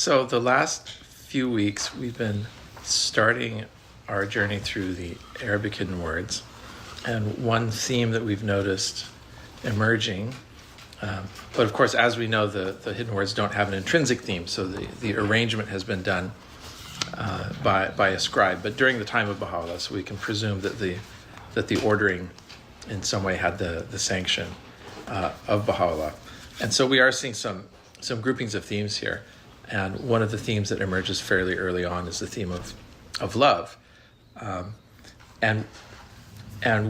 So the last few weeks we've been starting our journey through the Arabic hidden words, and one theme that we've noticed emerging, but of course, as we know, the hidden words don't have an intrinsic theme, so the arrangement has been done by a scribe, but during the time of Bahaullah, so we can presume that the ordering in some way had the sanction of Bahaullah. And so we are seeing some groupings of themes here. And one of the themes that emerges fairly early on is the theme of love. And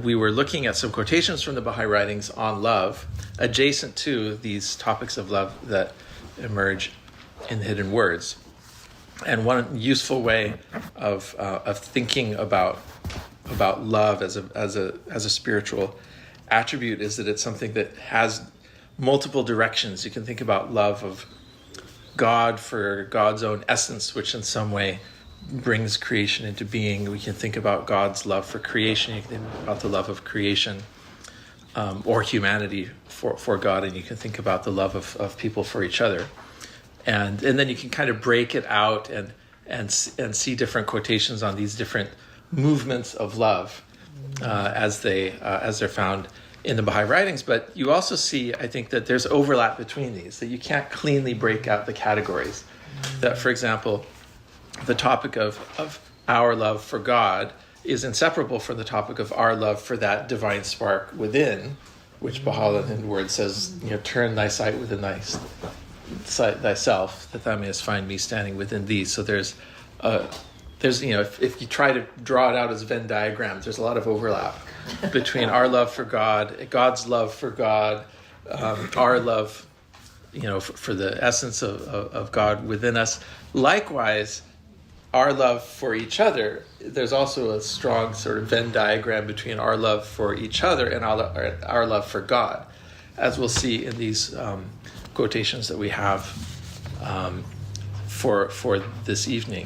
we were looking at some quotations from the Baha'i writings on love, adjacent to these topics of love that emerge in the hidden words. And one useful way of thinking about love as a spiritual attribute is that it's something that has multiple directions. You can think about love of God for God's own essence, which in some way brings creation into being. We can think about God's love for creation. You can think about the love of creation or humanity for God, and you can think about the love of people for each other. And then you can kind of break it out and see different quotations on these different movements of love as they're found in the Baha'i writings. But you also see, I think, that there's overlap between these, that you can't cleanly break out the categories. That, for example, the topic of our love for God is inseparable from the topic of our love for that divine spark within, which Bahaullah in the word says, turn thy sight within thyself, that thou mayest find me standing within thee. So there's if you try to draw it out as Venn diagrams, there's a lot of overlap between our love for God, God's love for God, our love, for the essence of God within us. Likewise, our love for each other, there's also a strong sort of Venn diagram between our love for each other and our love for God, as we'll see in these quotations that we have for this evening.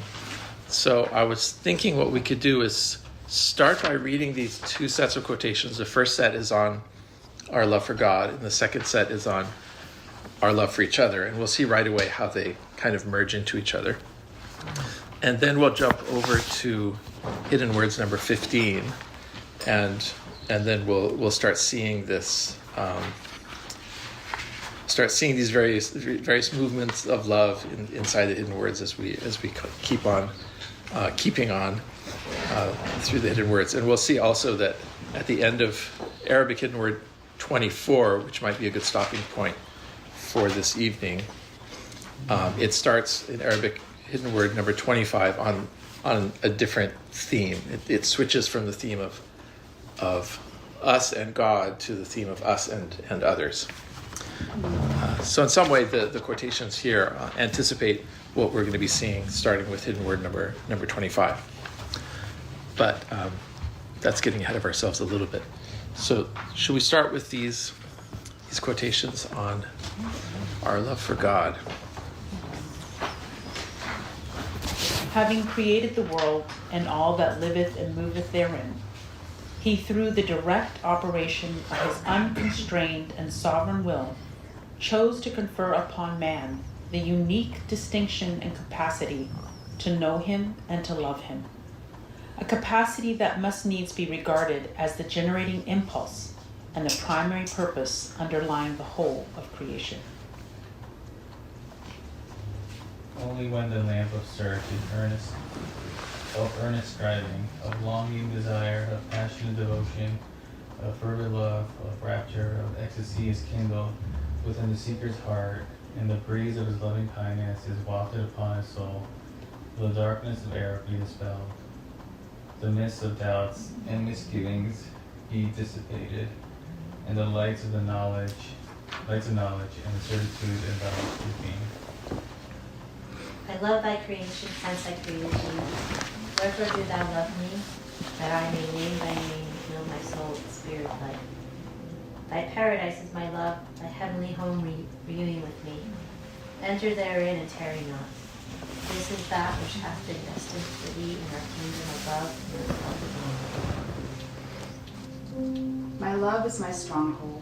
So I was thinking what we could do is start by reading these two sets of quotations. The first set is on our love for God, and the second set is on our love for each other. And we'll see right away how they kind of merge into each other. And then we'll jump over to hidden words number 15, and then we'll start seeing this. Start seeing these various movements of love inside the hidden words as we keep on keeping on through the hidden words. And we'll see also that at the end of Arabic hidden word 24, which might be a good stopping point for this evening, it starts in Arabic hidden word number 25 on a different theme. It switches from the theme of us and God to the theme of us and others. So in some way, the quotations here anticipate what we're going to be seeing, starting with hidden word number 25. But that's getting ahead of ourselves a little bit. So should we start with these quotations on our love for God? Having created the world and all that liveth and moveth therein, he through the direct operation of his unconstrained and sovereign will chose to confer upon man the unique distinction and capacity to know him and to love him, a capacity that must needs be regarded as the generating impulse and the primary purpose underlying the whole of creation. Only when the lamp of search is earnest striving, of longing desire, of passionate devotion, of fervent love, of rapture, of ecstasy is kindled within the seeker's heart, and the breeze of his loving kindness is wafted upon his soul, the darkness of error be dispelled. The mists of doubts and misgivings be dissipated, and the lights of knowledge and the certitude envelop his being. I love thy creation, hence I created thee. Wherefore do thou love me, that I may name thy name and fill my soul with spirit life. Thy paradise is my love, thy heavenly home reunion with me. Enter therein and tarry not. This is that which hath been destined for thee in our kingdom above and above. My love is my stronghold.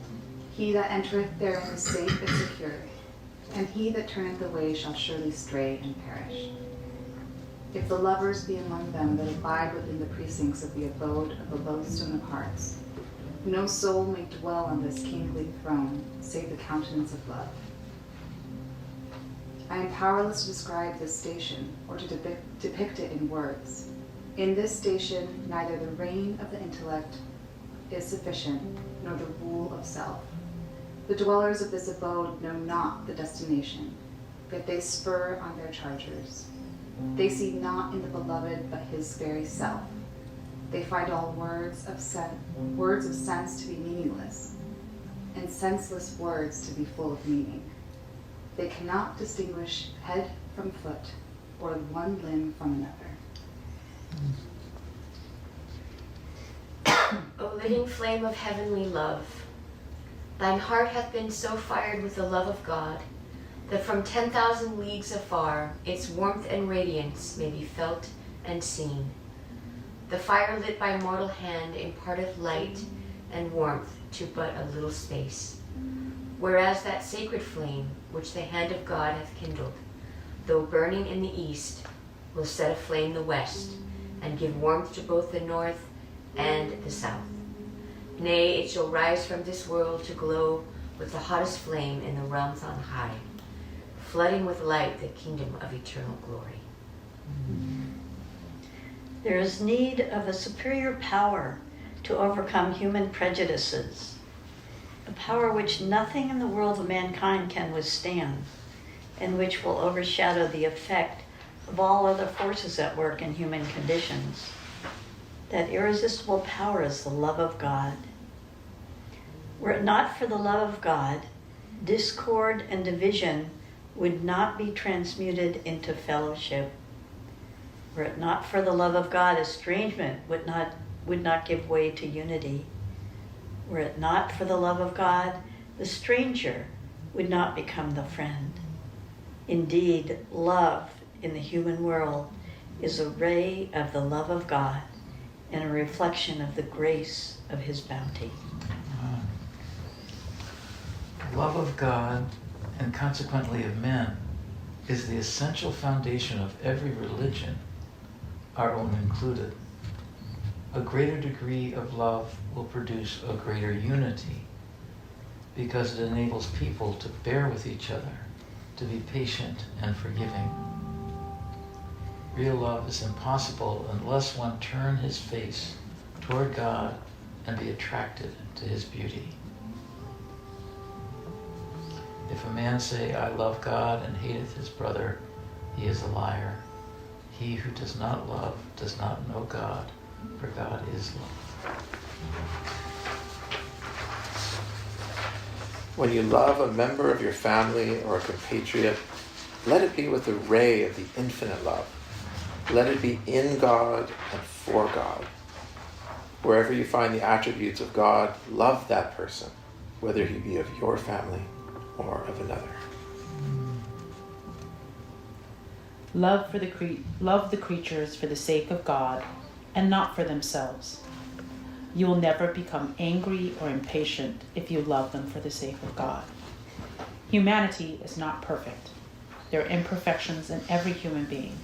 He that entereth therein is safe and secure. and he that turneth away shall surely stray and perish. If the lovers be among them that abide within the precincts of the abode of the lowestone of hearts, no soul may dwell on this kingly throne, save the countenance of love. I am powerless to describe this station, or to depict it in words. In this station, neither the reign of the intellect is sufficient, nor the rule of self. The dwellers of this abode know not the destination, yet they spur on their chargers. They see not in the beloved but his very self. They find all words of sense to be meaningless, and senseless words to be full of meaning. They cannot distinguish head from foot, or one limb from another. O living flame of heavenly love, thine heart hath been so fired with the love of God, that from 10,000 leagues afar its warmth and radiance may be felt and seen. The fire lit by mortal hand imparteth light and warmth to but a little space, whereas that sacred flame which the hand of God hath kindled, though burning in the east, will set aflame the west, and give warmth to both the north and the south. Nay, it shall rise from this world to glow with the hottest flame in the realms on high, flooding with light the kingdom of eternal glory. There is need of a superior power to overcome human prejudices, a power which nothing in the world of mankind can withstand, and which will overshadow the effect of all other forces at work in human conditions. That irresistible power is the love of God. Were it not for the love of God, discord and division would not be transmuted into fellowship. Were it not for the love of God, estrangement would not give way to unity. Were it not for the love of God, the stranger would not become the friend. Indeed, love in the human world is a ray of the love of God and a reflection of the grace of his bounty. Love of God, and consequently of men, is the essential foundation of every religion, our own included. A greater degree of love will produce a greater unity, because it enables people to bear with each other, to be patient and forgiving. Real love is impossible unless one turn his face toward God and be attracted to his beauty. If a man say, I love God, and hateth his brother, he is a liar. He who does not love does not know God, for God is love. When you love a member of your family or a compatriot, let it be with the ray of the infinite love. Let it be in God and for God. Wherever you find the attributes of God, love that person, whether he be of your family or of another. Love the creatures for the sake of God and not for themselves. You will never become angry or impatient if you love them for the sake of God. Humanity is not perfect. There are imperfections in every human being,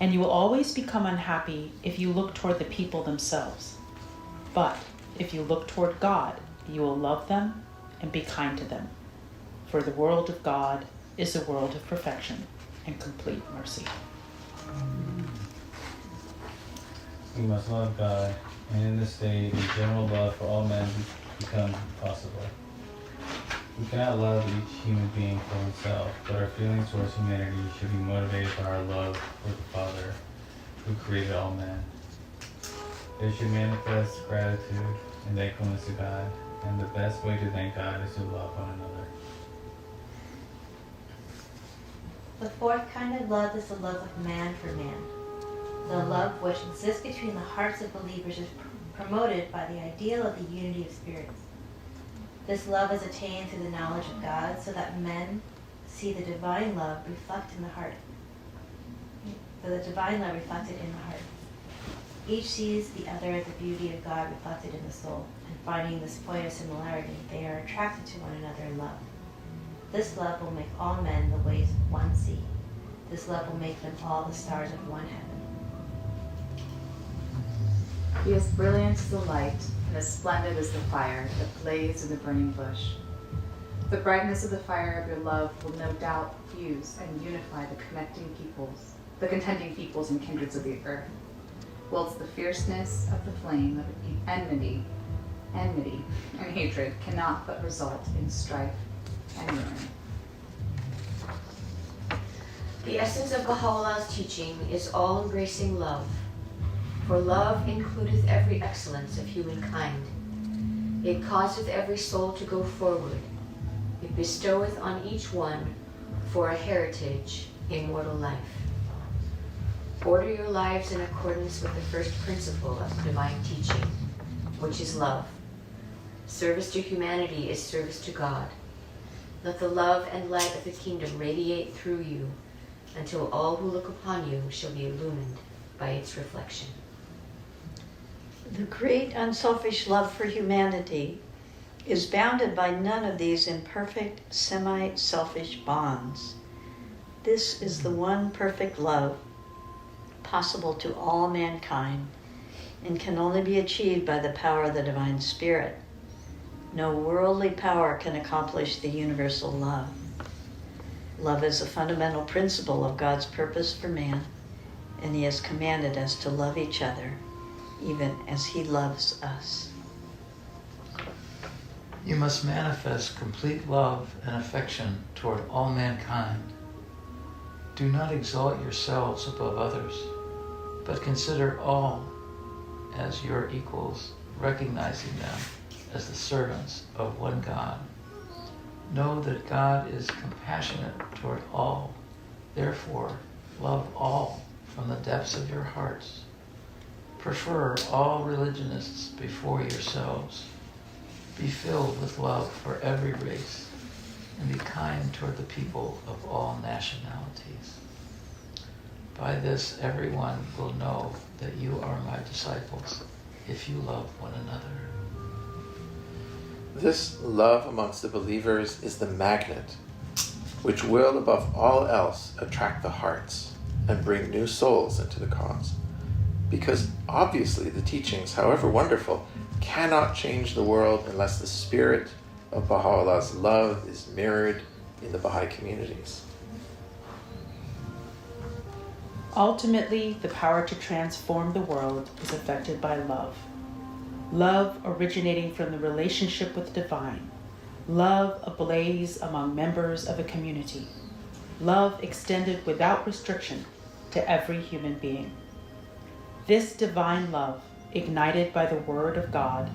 and you will always become unhappy if you look toward the people themselves. But if you look toward God, you will love them and be kind to them. For the world of God is a world of perfection and complete mercy. We must love God, and in this state, a general love for all men becomes possible. We cannot love each human being for himself, but our feelings towards humanity should be motivated by our love for the Father, who created all men. They should manifest gratitude and thankfulness to God, and the best way to thank God is to love one another. The fourth kind of love is the love of man for man. The love which exists between the hearts of believers is promoted by the ideal of the unity of spirits. This love is attained through the knowledge of God, so that men see the divine love reflected in the heart. The divine love reflected in the heart. Each sees the other the beauty of God reflected in the soul, and finding this point of similarity, they are attracted to one another in love. This love will make all men the ways of one sea. This love will make them all the stars of one heaven. Be as brilliant as the light and as splendid as the fire that blazed in the burning bush. The brightness of the fire of your love will no doubt fuse and unify the contending peoples and kindreds of the earth, whilst the fierceness of the flame of enmity and hatred cannot but result in strife and ruin. The essence of Baha'u'llah's teaching is all-embracing love. For love includeth every excellence of humankind. It causeth every soul to go forward. It bestoweth on each one for a heritage immortal life. Order your lives in accordance with the first principle of divine teaching, which is love. Service to humanity is service to God. Let the love and light of the kingdom radiate through you until all who look upon you shall be illumined by its reflection. The great unselfish love for humanity is bounded by none of these imperfect, semi-selfish bonds. This is the one perfect love possible to all mankind and can only be achieved by the power of the Divine Spirit. No worldly power can accomplish the universal love. Love is a fundamental principle of God's purpose for man, and He has commanded us to love each other, even as He loves us. You must manifest complete love and affection toward all mankind. Do not exalt yourselves above others, but consider all as your equals, recognizing them as the servants of one God. Know that God is compassionate toward all. Therefore, love all from the depths of your hearts. Prefer all religionists before yourselves. Be filled with love for every race, and be kind toward the people of all nationalities. By this, everyone will know that you are my disciples, if you love one another. This love amongst the believers is the magnet which will, above all else, attract the hearts and bring new souls into the cause. Because obviously the teachings, however wonderful, cannot change the world unless the spirit of Baha'u'llah's love is mirrored in the Baha'i communities. Ultimately, the power to transform the world is affected by love. Love originating from the relationship with the divine. Love ablaze among members of a community. Love extended without restriction to every human being. This divine love, ignited by the Word of God,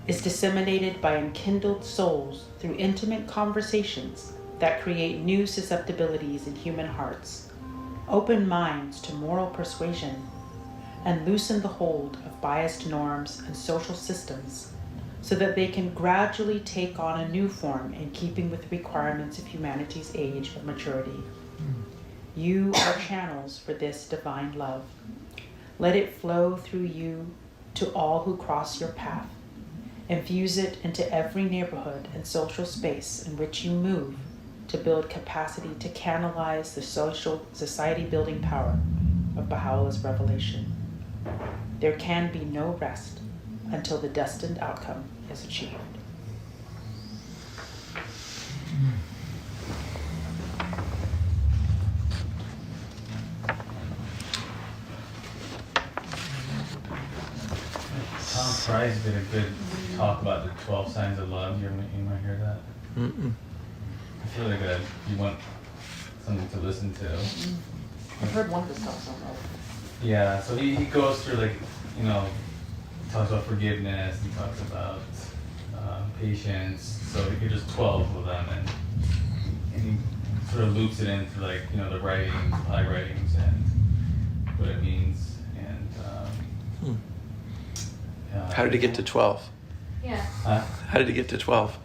is disseminated by enkindled souls through intimate conversations that create new susceptibilities in human hearts, open minds to moral persuasion, and loosen the hold of biased norms and social systems so that they can gradually take on a new form in keeping with the requirements of humanity's age of maturity. You are channels for this divine love. Let it flow through you to all who cross your path. Infuse it into every neighborhood and social space in which you move to build capacity to canalize the social society-building power of Baha'u'llah's revelation. There can be no rest until the destined outcome is achieved. Tom Fry's did a good talk about the 12 signs of love. You might hear that? Mm-mm. It's really good. You want something to listen to. I've heard one of his talks on love. Yeah, so he goes through, like, you know, talks about forgiveness, he talks about patience, so you're just 12 of them, and he sort of loops it into, like, you know, the writings, high writings, and what it means, and How did he get to 12? Yeah. How did he get to 12?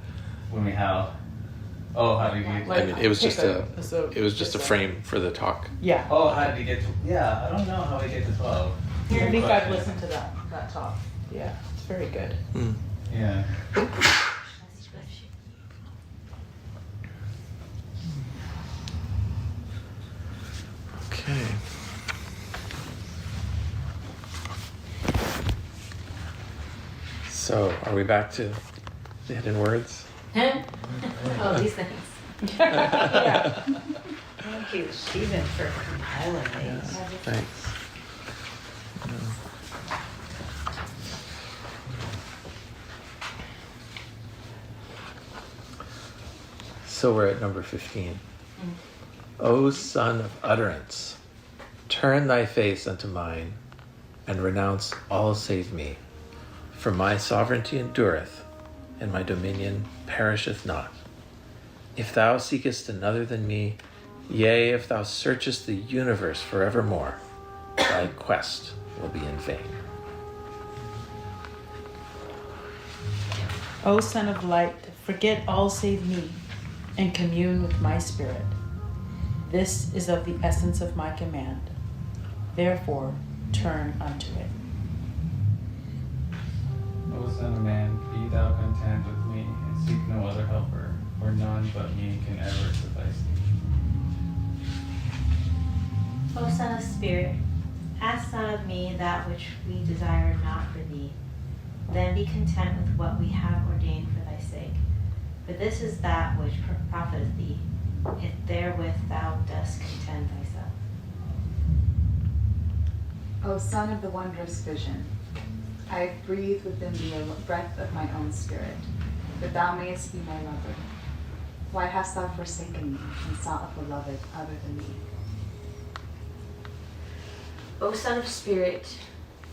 how did he get Like, I mean, it was just pick it was just a frame for the talk. Yeah. how did he get to, I don't know how he get to 12. I think I've listened to that talk. Yeah, it's very good. Yeah. So, are we back to the hidden words? Oh, these things. Yeah. Thank you, Stephen, for compiling these. Thanks. So we're at number 15. O son of utterance, turn thy face unto mine, and renounce all save me. For my sovereignty endureth, and my dominion perisheth not. If thou seekest another than me, yea, if thou searchest the universe forevermore, thy quest will be in vain. O Son of Light, forget all save me, and commune with my spirit. This is of the essence of my command. Therefore, turn unto it. O Son of Man, be thou content with me, and seek no other helper, for none but me can ever suffice thee. O Son of Spirit, ask not of me that which we desire not for thee. Then be content with what we have ordained for thy sake. For this is that which profiteth thee, if therewith thou dost content thyself. O Son of the wondrous vision, I have breathed within thee a breath of my own spirit, that thou mayest be my lover. Why hast thou forsaken me and sought a beloved other than me? O Son of Spirit,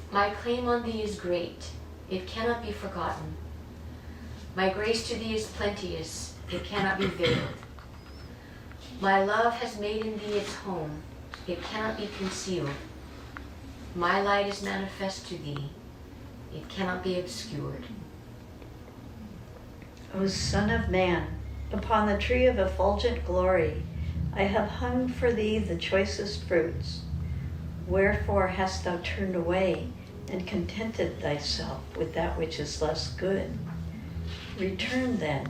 my claim on thee is great, it cannot be forgotten. My grace to thee is plenteous, it cannot be veiled. My love has made in thee its home, it cannot be concealed. My light is manifest to thee, it cannot be obscured. O Son of Man, upon the tree of effulgent glory, I have hung for thee the choicest fruits. Wherefore hast thou turned away and contented thyself with that which is less good? Return then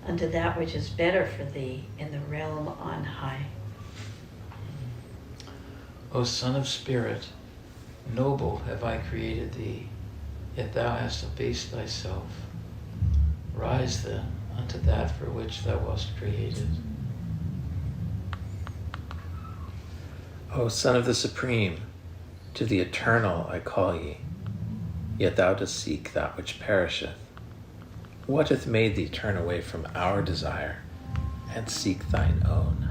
unto that which is better for thee in the realm on high. O Son of Spirit, noble have I created thee, yet thou hast abased thyself. Rise then unto that for which thou wast created. O Son of the Supreme, to the eternal I call ye, yet thou dost seek that which perisheth. What hath made thee turn away from our desire and seek thine own?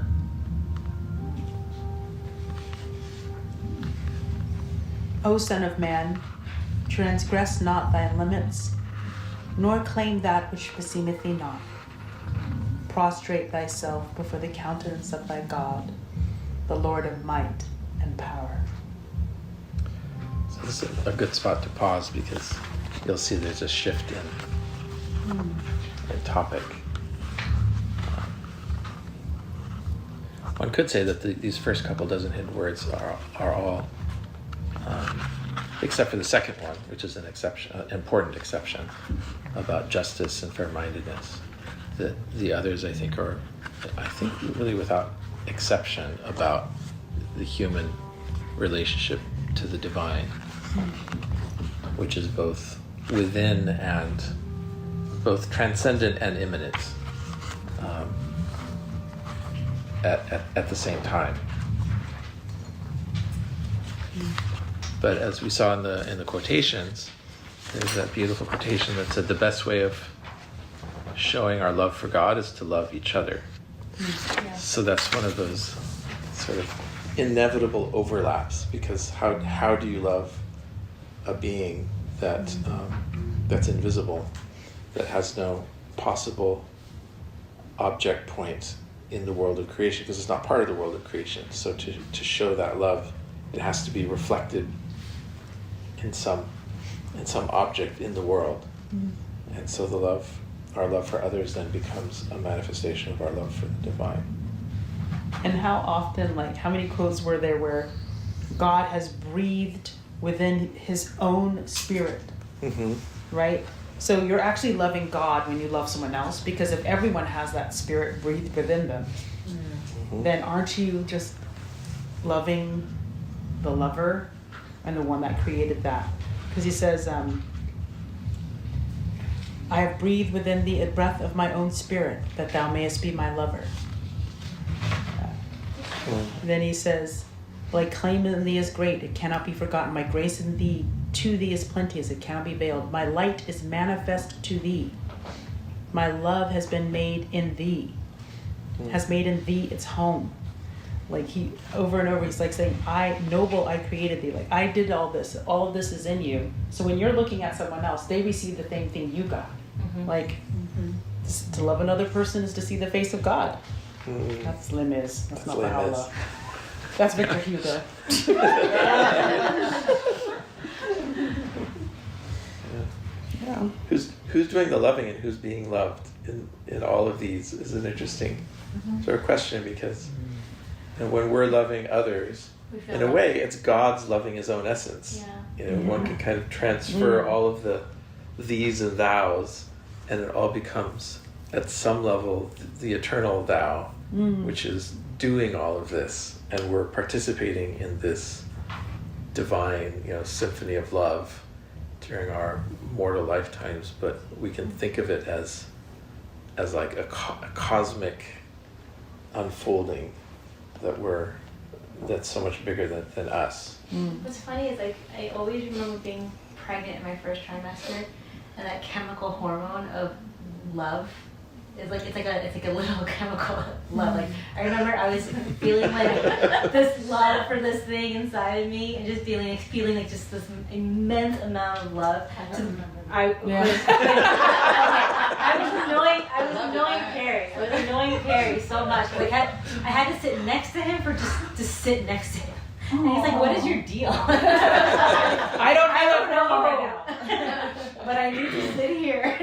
O Son of Man, transgress not thy limits, nor claim that which beseemeth thee not. Prostrate thyself before the countenance of thy God, the Lord of might and power. So this is a good spot to pause because you'll see there's a shift in topic. One could say that these first couple dozen hidden words are all, except for the second one, which is an important exception about justice and fair-mindedness. The others, I think, are really without exception about the human relationship to the divine, which is both within and both transcendent and immanent at the same time. But as we saw in the quotations, there's that beautiful quotation that said the best way of showing our love for God is to love each other. Yeah. So that's one of those sort of inevitable overlaps, because how do you love a being that that's invisible, that has no possible object point in the world of creation, because it's not part of the world of creation. So to show that love, it has to be reflected in some object in the world. And so our love for others then becomes a manifestation of our love for the divine. And how often, how many quotes were there where God has breathed within his own spirit, right? So you're actually loving God when you love someone else, because if everyone has that spirit breathed within them, then aren't you just loving the lover and the one that created that? Because he says, I have breathed within thee a breath of my own spirit, that thou mayest be my lover. Then he says, my claim in thee is great, it cannot be forgotten. My grace in thee, to thee is plenteous, it cannot be veiled. My light is manifest to thee. My love has been made in thee, has made in thee its home. Like he, over and over, he's like saying, I created thee. Like I did all of this is in you. So when you're looking at someone else, they receive the same thing you got. Like to love another person is to see the face of God. That's Les Mis. That's not Bahaullah. That's Victor Hugo. Yeah. Who's doing the loving and who's being loved in all of these is an interesting sort of question, because when we're loving others, in a way, it's God's loving his own essence. One can kind of transfer all of the these and thous, and it all becomes, at some level, the eternal thou, which is doing all of this, and we're participating in this divine, symphony of love during our mortal lifetimes. But we can think of it as like a cosmic unfolding that's so much bigger than us. What's funny is like I always remember being pregnant in my first trimester, and that chemical hormone of love is like it's like a little chemical love. Like I remember I was feeling like this love for this thing inside of me, and just feeling like just this immense amount of love. I was annoying Perry so much. Like I had to sit next to him for just to sit next to him. And he's like, "What is your deal?" I don't know right now. But I need to sit here.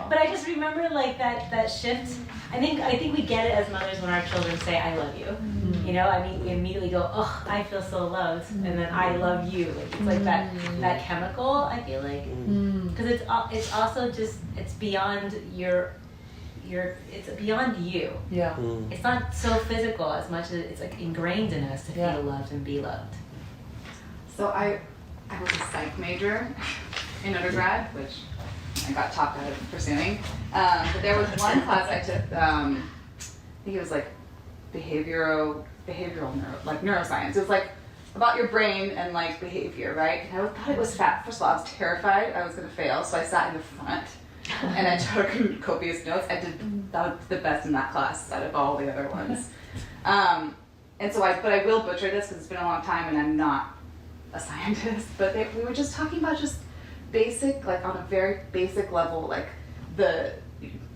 But I just remember like that shift. I think we get it as mothers when our children say, "I love you." We immediately go, "Oh, I feel so loved," and then "I love you." Like it's like that chemical. I feel like because it's also just it's beyond it's beyond you. Yeah. It's not so physical as much as it's like ingrained in us to feel loved and be loved. So I was a psych major in undergrad, which I got talked out of pursuing. But there was one class I took, I think it was like behavioral neuroscience. It was like about your brain and like behavior, right? And I thought it was fat. First of all, I was terrified I was going to fail, so I sat in the front and I took copious notes. That was the best in that class out of all the other ones. But I will butcher this because it's been a long time and I'm not a scientist. But we were just talking about just basic, like on a very basic level, like the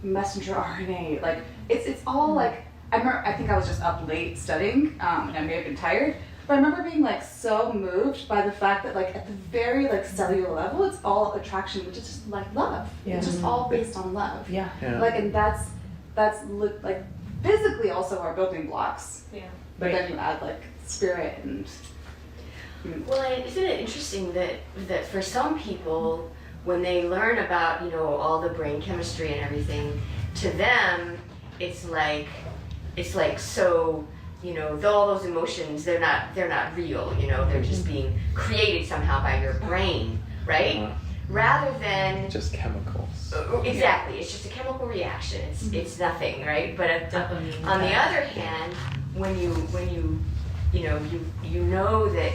messenger RNA. Like it's all like I think I was just up late studying, and I may have been tired. But I remember being like so moved by the fact that like at the very like cellular level, it's all attraction, which is just like love. Yeah. It's just all based on love. Yeah. Like, and that's like physically also our building blocks. Yeah. But then you add like spirit and. Well, isn't it interesting that for some people, when they learn about all the brain chemistry and everything, to them it's like so. All those emotions, they're not real, they're just being created somehow by your brain, right? Rather than just chemicals. Exactly, it's just a chemical reaction. It's nothing, right? But on the other hand, when you know that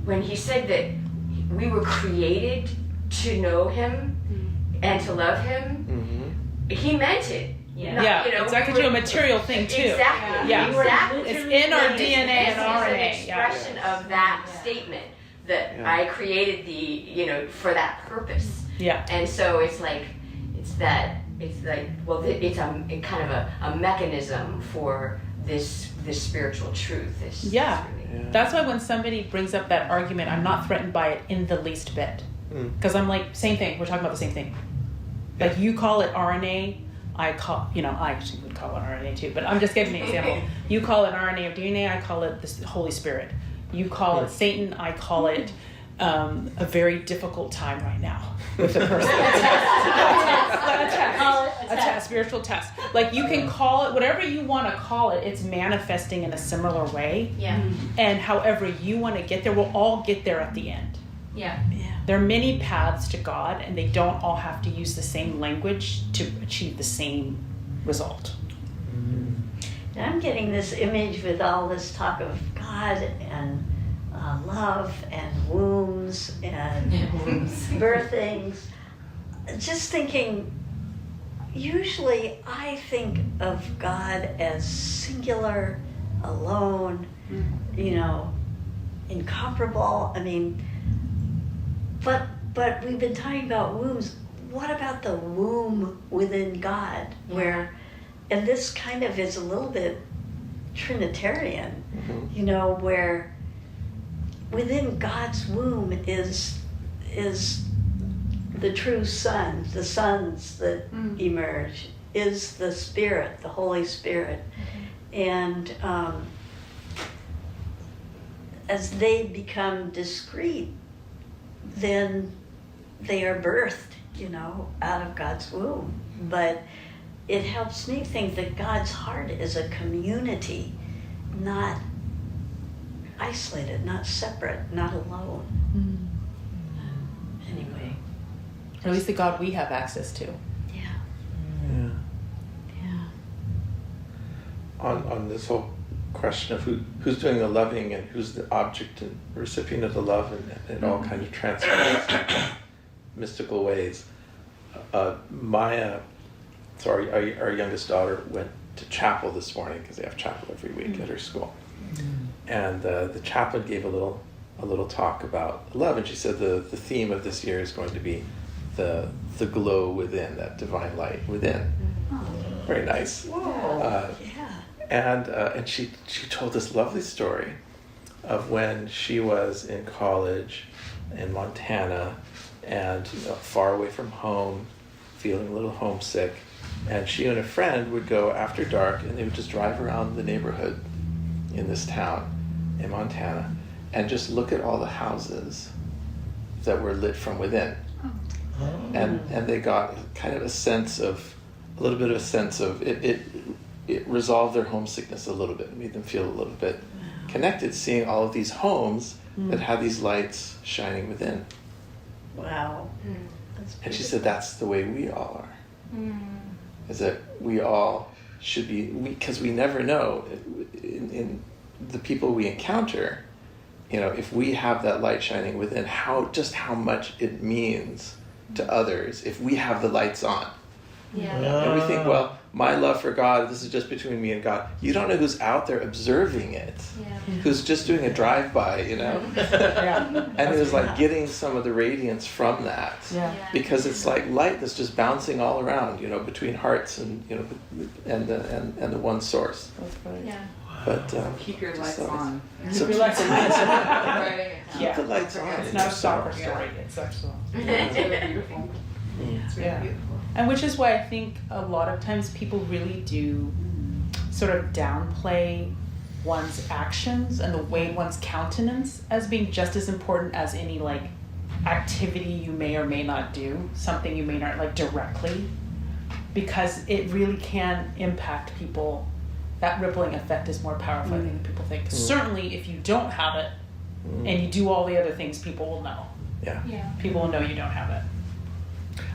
when he said that we were created to know him and to love him, he meant it. It's actually a material thing too. Exactly. Yeah. Exactly. It's in our DNA and RNA. It's an expression of that statement that I created for that purpose. Yeah. And so it's a kind of a mechanism for this spiritual truth. That's why when somebody brings up that argument, I'm not threatened by it in the least bit. Because I'm like, same thing. We're talking about the same thing. Like you call it RNA. I actually would call it RNA too, but I'm just giving an example. You call it RNA of DNA, I call it the Holy Spirit. You call it Satan, I call it a very difficult time right now with the person. A spiritual test. Like you can call it whatever you want to call it, it's manifesting in a similar way. Yeah. And however you want to get there, we'll all get there at the end. Yeah. There are many paths to God, and they don't all have to use the same language to achieve the same result. And I'm getting this image with all this talk of God and love and wombs and birthings. Just thinking, usually I think of God as singular, alone, you know, incomparable. I mean, but we've been talking about wombs. What about the womb within God, where, and this kind of is a little bit Trinitarian, you know, where within God's womb is the true Son, the sons that emerge, is the Spirit, the Holy Spirit. And as they become discrete, then they are birthed, you know, out of God's womb. But it helps me think that God's heart is a community, not isolated, not separate, not alone. Anyway. Or at least the God we have access to. Yeah. On this whole question of who's doing the loving and who's the object and recipient of the love, and it all kind of transforms in mystical ways. Maya, so our youngest daughter went to chapel this morning because they have chapel every week at her school, and the chaplain gave a little talk about love, and she said the theme of this year is going to be the glow within, that divine light within. Very nice. And she told this lovely story of when she was in college in Montana and far away from home, feeling a little homesick, and she and a friend would go after dark and they would just drive around the neighborhood in this town in Montana and just look at all the houses that were lit from within. And they got kind of a little bit of a sense of it resolved their homesickness a little bit, made them feel a little bit connected, seeing all of these homes that had these lights shining within. Wow. And she said that's the way we all are. Is that we all should be, because we never know in the people we encounter, you know, if we have that light shining within, how much it means to others if we have the lights on. And we think, well, my love for God, this is just between me and God. You don't know who's out there observing it, who's just doing a drive-by, you know? And it was like getting some of the radiance from that. Because it's like light that's just bouncing all around, you know, between hearts and, you know, and the one source. But keep your lights on. Keep your lights on. Keep the lights on. It's not a soccer story, it's sexual. It's really beautiful. It's really beautiful. And which is why I think a lot of times people really do sort of downplay one's actions and the way one's countenance as being just as important as any like activity you may or may not do, something you may not like directly, because it really can impact people. That rippling effect is more powerful, I think, than people think. Certainly if you don't have it and you do all the other things, people will know. People will know you don't have it.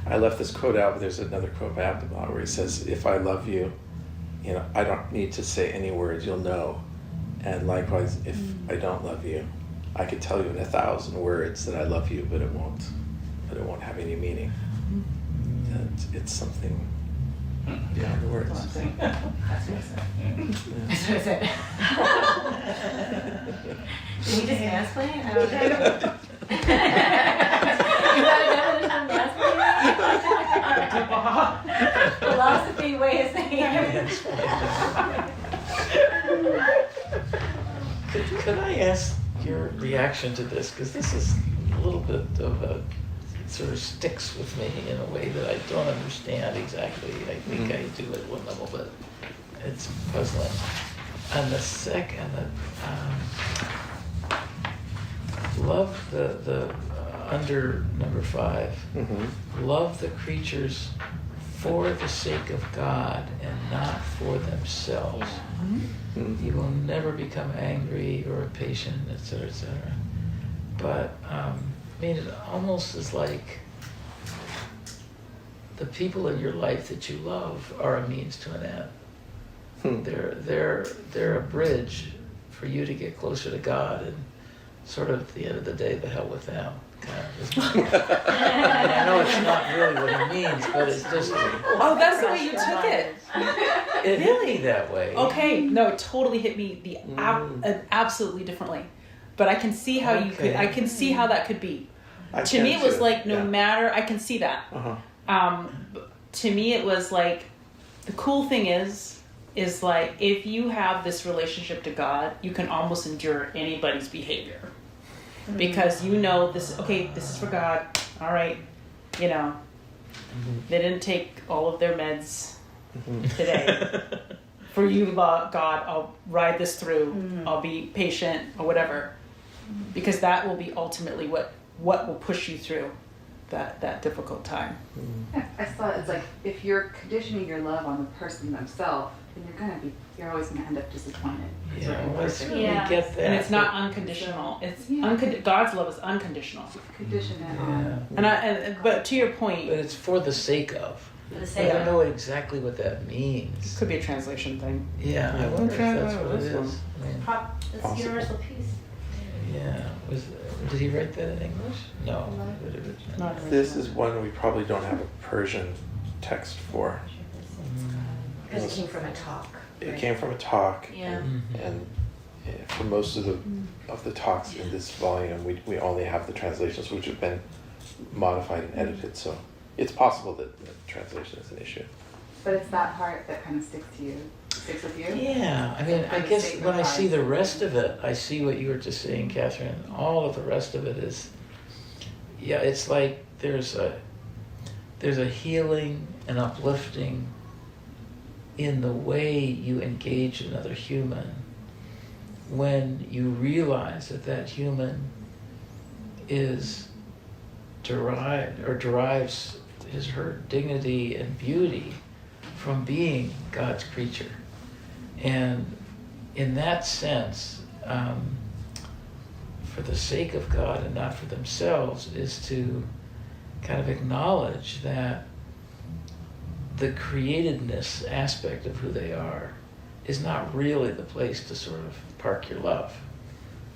I left this quote out, but there's another quote by Abdullah where he says, if I love you, you know, I don't need to say any words, you'll know. And likewise, if I don't love you, I could tell you in 1,000 words that I love you, but it won't have any meaning. And it's something beyond the words. That's what I said. Did we just mansplain? I don't know. Is that a definition of mansplaining? Philosophy way of saying it. Could I ask your reaction to this? Because this is a little bit of a, sort of sticks with me in a way that I don't understand exactly. I think I do at one level, but it's puzzling. And the second, love the under number 5. Love the creatures for the sake of God and not for themselves. You will never become angry or impatient, etc., etc. But I mean, it almost is like the people in your life that you love are a means to an end. They're a bridge for you to get closer to God, and sort of at the end of the day, the hell with them. Kind of, isn't it? I know it's not really what he means, but it's just. Oh, that's the way you took it. It hit me that way. Okay, no, it totally hit me absolutely differently. But I can see how you could. I can see how that could be. To me, it was like no matter. I can see that. To me, it was like the cool thing is like if you have this relationship to God, you can almost endure anybody's behavior. Because you know this, okay, this is for God, all right, you know, they didn't take all of their meds today. For you, God, I'll ride this through, I'll be patient or whatever. Because that will be ultimately what will push you through that difficult time. I thought it's like if you're conditioning your love on the person themselves, then you're always gonna end up disappointed. Yeah, we Yeah. get that. And it's not unconditional. It's God's love is unconditional. Condition it on. But to your point, But it's for the sake of. For the I sake don't of. know exactly what that means. could be a translation thing. Yeah, I wonder if that's what it is. I mean, It's universal peace. yeah, did he write that in English? No. Not This is one we probably don't have a Persian text for. Because it came from a talk. It came from a talk, Yeah. and for most of the talks in this volume, we only have the translations, which have been modified and edited. So it's possible that the translation is an issue. But it's that part that kind of sticks with you. Yeah, I mean, I For the guess sake of when I God. see the rest of it, I see what you were just saying, Catherine. All of the rest of it is, yeah, it's like there's a healing and uplifting in the way you engage another human when you realize that human is derives her dignity and beauty from being God's creature. And in that sense, for the sake of God and not for themselves, is to kind of acknowledge that the createdness aspect of who they are is not really the place to sort of park your love.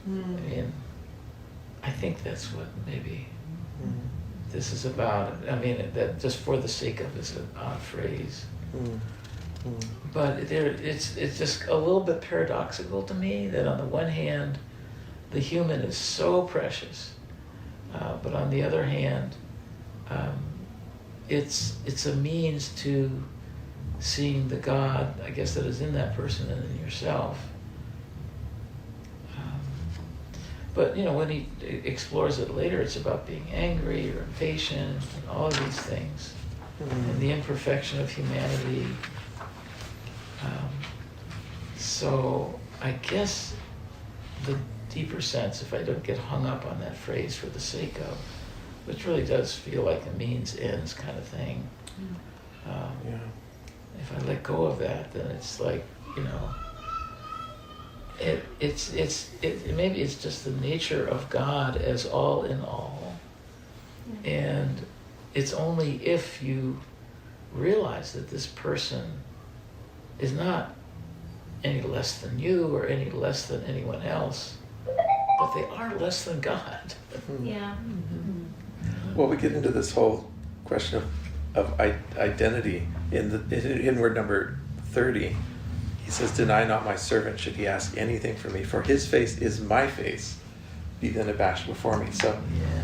I mean, I think that's what maybe this is about. I mean, that just for the sake of is an odd phrase. But it's just a little bit paradoxical to me that on the one hand, the human is so precious, but on the other hand, it's a means to seeing the God, I guess, that is in that person and in yourself. But you know, when he explores it later, it's about being angry or impatient and all of these things, and the imperfection of humanity. So I guess the deeper sense, if I don't get hung up on that phrase "for the sake of," which really does feel like a means ends kind of thing. If I let go of that, then it's like, you know, maybe it's just the nature of God as all in all, and it's only if you realize that this person is not any less than you or any less than anyone else, but they are less than God. Yeah. Well, we get into this whole question of identity in word number 30. He says, "Deny not my servant should he ask anything from me, for his face is my face. Be then abashed before me." So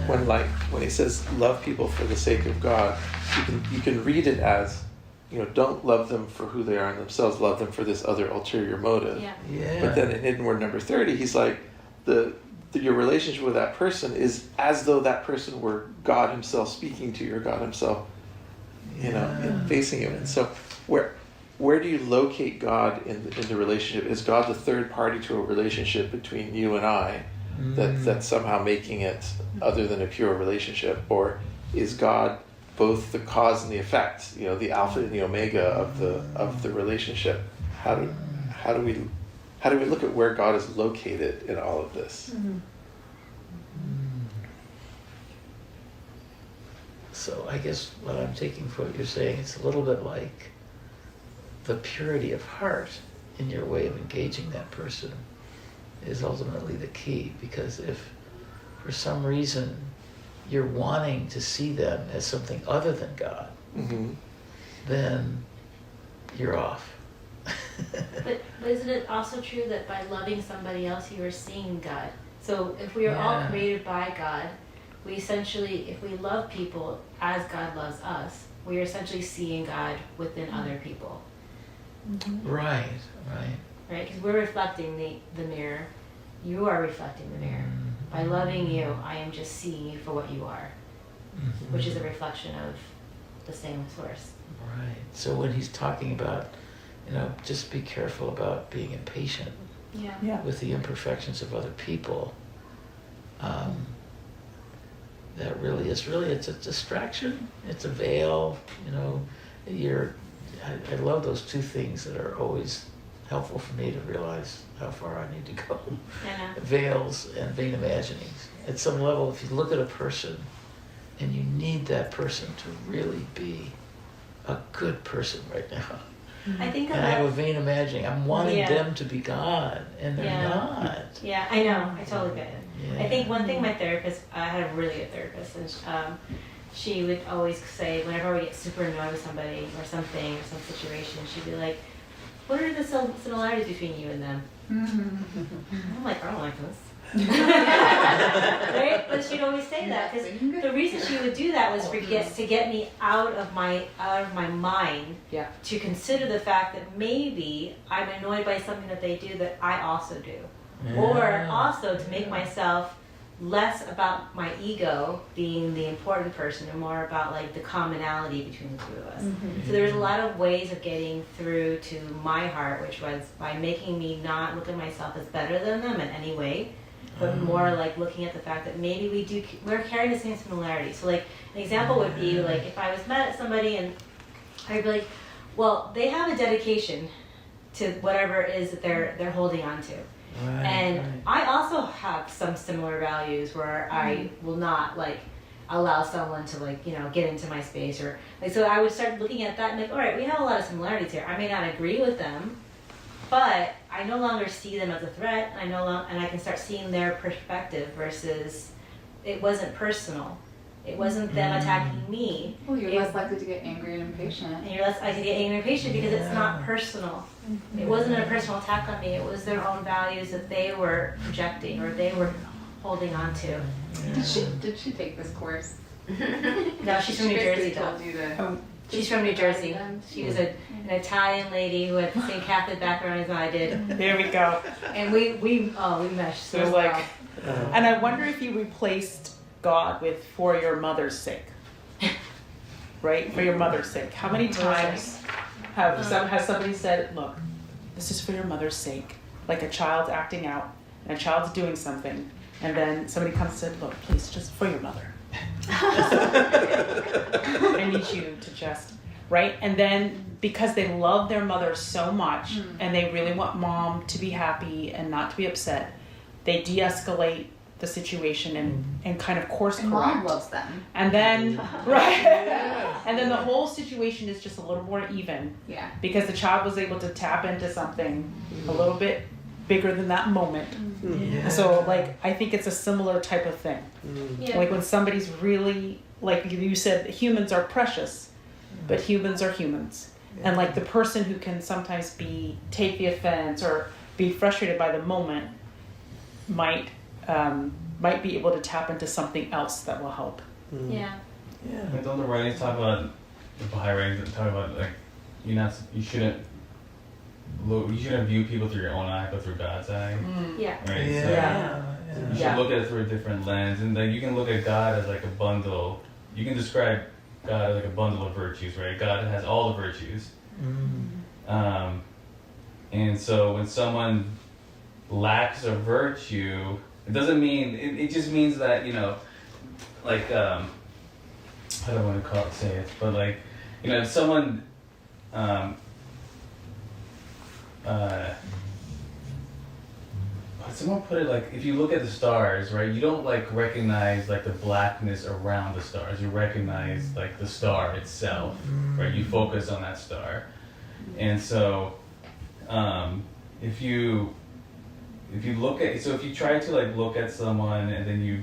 when he says love people for the sake of God, you can read it as, you know, don't love them for who they are in themselves, love them for this other ulterior motive. Yeah. But then in hidden word number 30, he's like, your relationship with that person is as though that person were God himself speaking to your God himself, you know, and facing you. And so where do you locate God in the relationship? Is God the third party to a relationship between you and I that's somehow making it other than a pure relationship? Or is God both the cause and the effect, you know, the alpha and the omega of the relationship? How do we look at where God is located in all of this? So I guess what I'm taking from what you're saying, it's a little bit like the purity of heart in your way of engaging that person is ultimately the key. Because if for some reason you're wanting to see them as something other than God, then you're off. But isn't it also true that by loving somebody else, you are seeing God? So if we are all created by God, we essentially, if we love people as God loves us, we are essentially seeing God within other people. Right. Right? Because we're reflecting the mirror. You are reflecting the mirror. By loving you, I am just seeing you for what you are, which is a reflection of the same source. Right. So when he's talking about, just be careful about being impatient with the imperfections of other people, that really is it's a distraction. It's a veil. I love those two things that are always helpful for me to realize how far I need to go. Veils and vain imaginings. At some level, if you look at a person and you need that person to really be a good person right now, I think and I have a vain imagining, I'm wanting them to be God, and they're not. Yeah, I know. I totally get it. Yeah. I think one thing my therapist, I had a really good therapist, and she would always say, whenever we get super annoyed with somebody or something or some situation, she'd be like, what are the similarities between you and them? I'm like, I don't like this. Right? But she'd always say that because the reason she would do that was to get me out of my mind to consider the fact that maybe I'm annoyed by something that they do that I also do, or also to make myself less about my ego being the important person and more about like the commonality between the two of us. So there's a lot of ways of getting through to my heart, which was by making me not look at myself as better than them in any way, but more like looking at the fact that maybe we're carrying the same similarities. So like an example would be like if I was mad at somebody and I'd be like, well, they have a dedication to whatever it is that they're holding on to. I also have some similar values where I will not like allow someone to like, get into my space or like, so I would start looking at that and like, all right, we have a lot of similarities here. I may not agree with them, but I no longer see them as a threat. And I can start seeing their perspective versus it wasn't personal. It wasn't them attacking me. Well, you're less likely to get angry and impatient. And you're less likely to get angry and impatient because it's not personal. It wasn't a personal attack on me. It was their own values that they were projecting or they were holding on to. Did she take this course? No, she's from New Jersey though. She's from New Jersey. She was an Italian lady who had the same Catholic background as I did. There we go. And we meshed so There's well. and I wonder if you replaced God with for your mother's sake. Right? For your mother's sake. How many times has somebody said, look, this is for your mother's sake, like a child acting out and a child's doing something, and then somebody comes and said, look, please, just for your mother. I need you to just, right? And then because they love their mother so much and they really want mom to be happy and not to be upset, they de-escalate the situation and kind of course correct. Mom loves them. And then, and then the whole situation is just a little more even. Yeah. Because the child was able to tap into something a little bit bigger than that moment. Yeah. So, like, I think it's a similar type of thing. Yeah. Like when somebody's really, like you said, humans are precious, but humans are humans. Yeah. And like the person who can sometimes take the offense or be frustrated by the moment might be able to tap into something else that will help. Yeah. Like, don't the writings talk about, the Baha'i writings talk about like you shouldn't view people through your own eye, but through God's eye. Yeah. Right. So you should look at it through a different lens, and like you can look at God as like a bundle. You can describe God as like a bundle of virtues, right? God has all the virtues. And so when someone lacks a virtue, it doesn't mean it just means that like I don't want to say it, but like if someone what's someone put it like, if you look at the stars, right, you don't like recognize like the blackness around the stars. You recognize like the star itself, right? You focus on that star. And so if you look at, so if you try to like look at someone and then you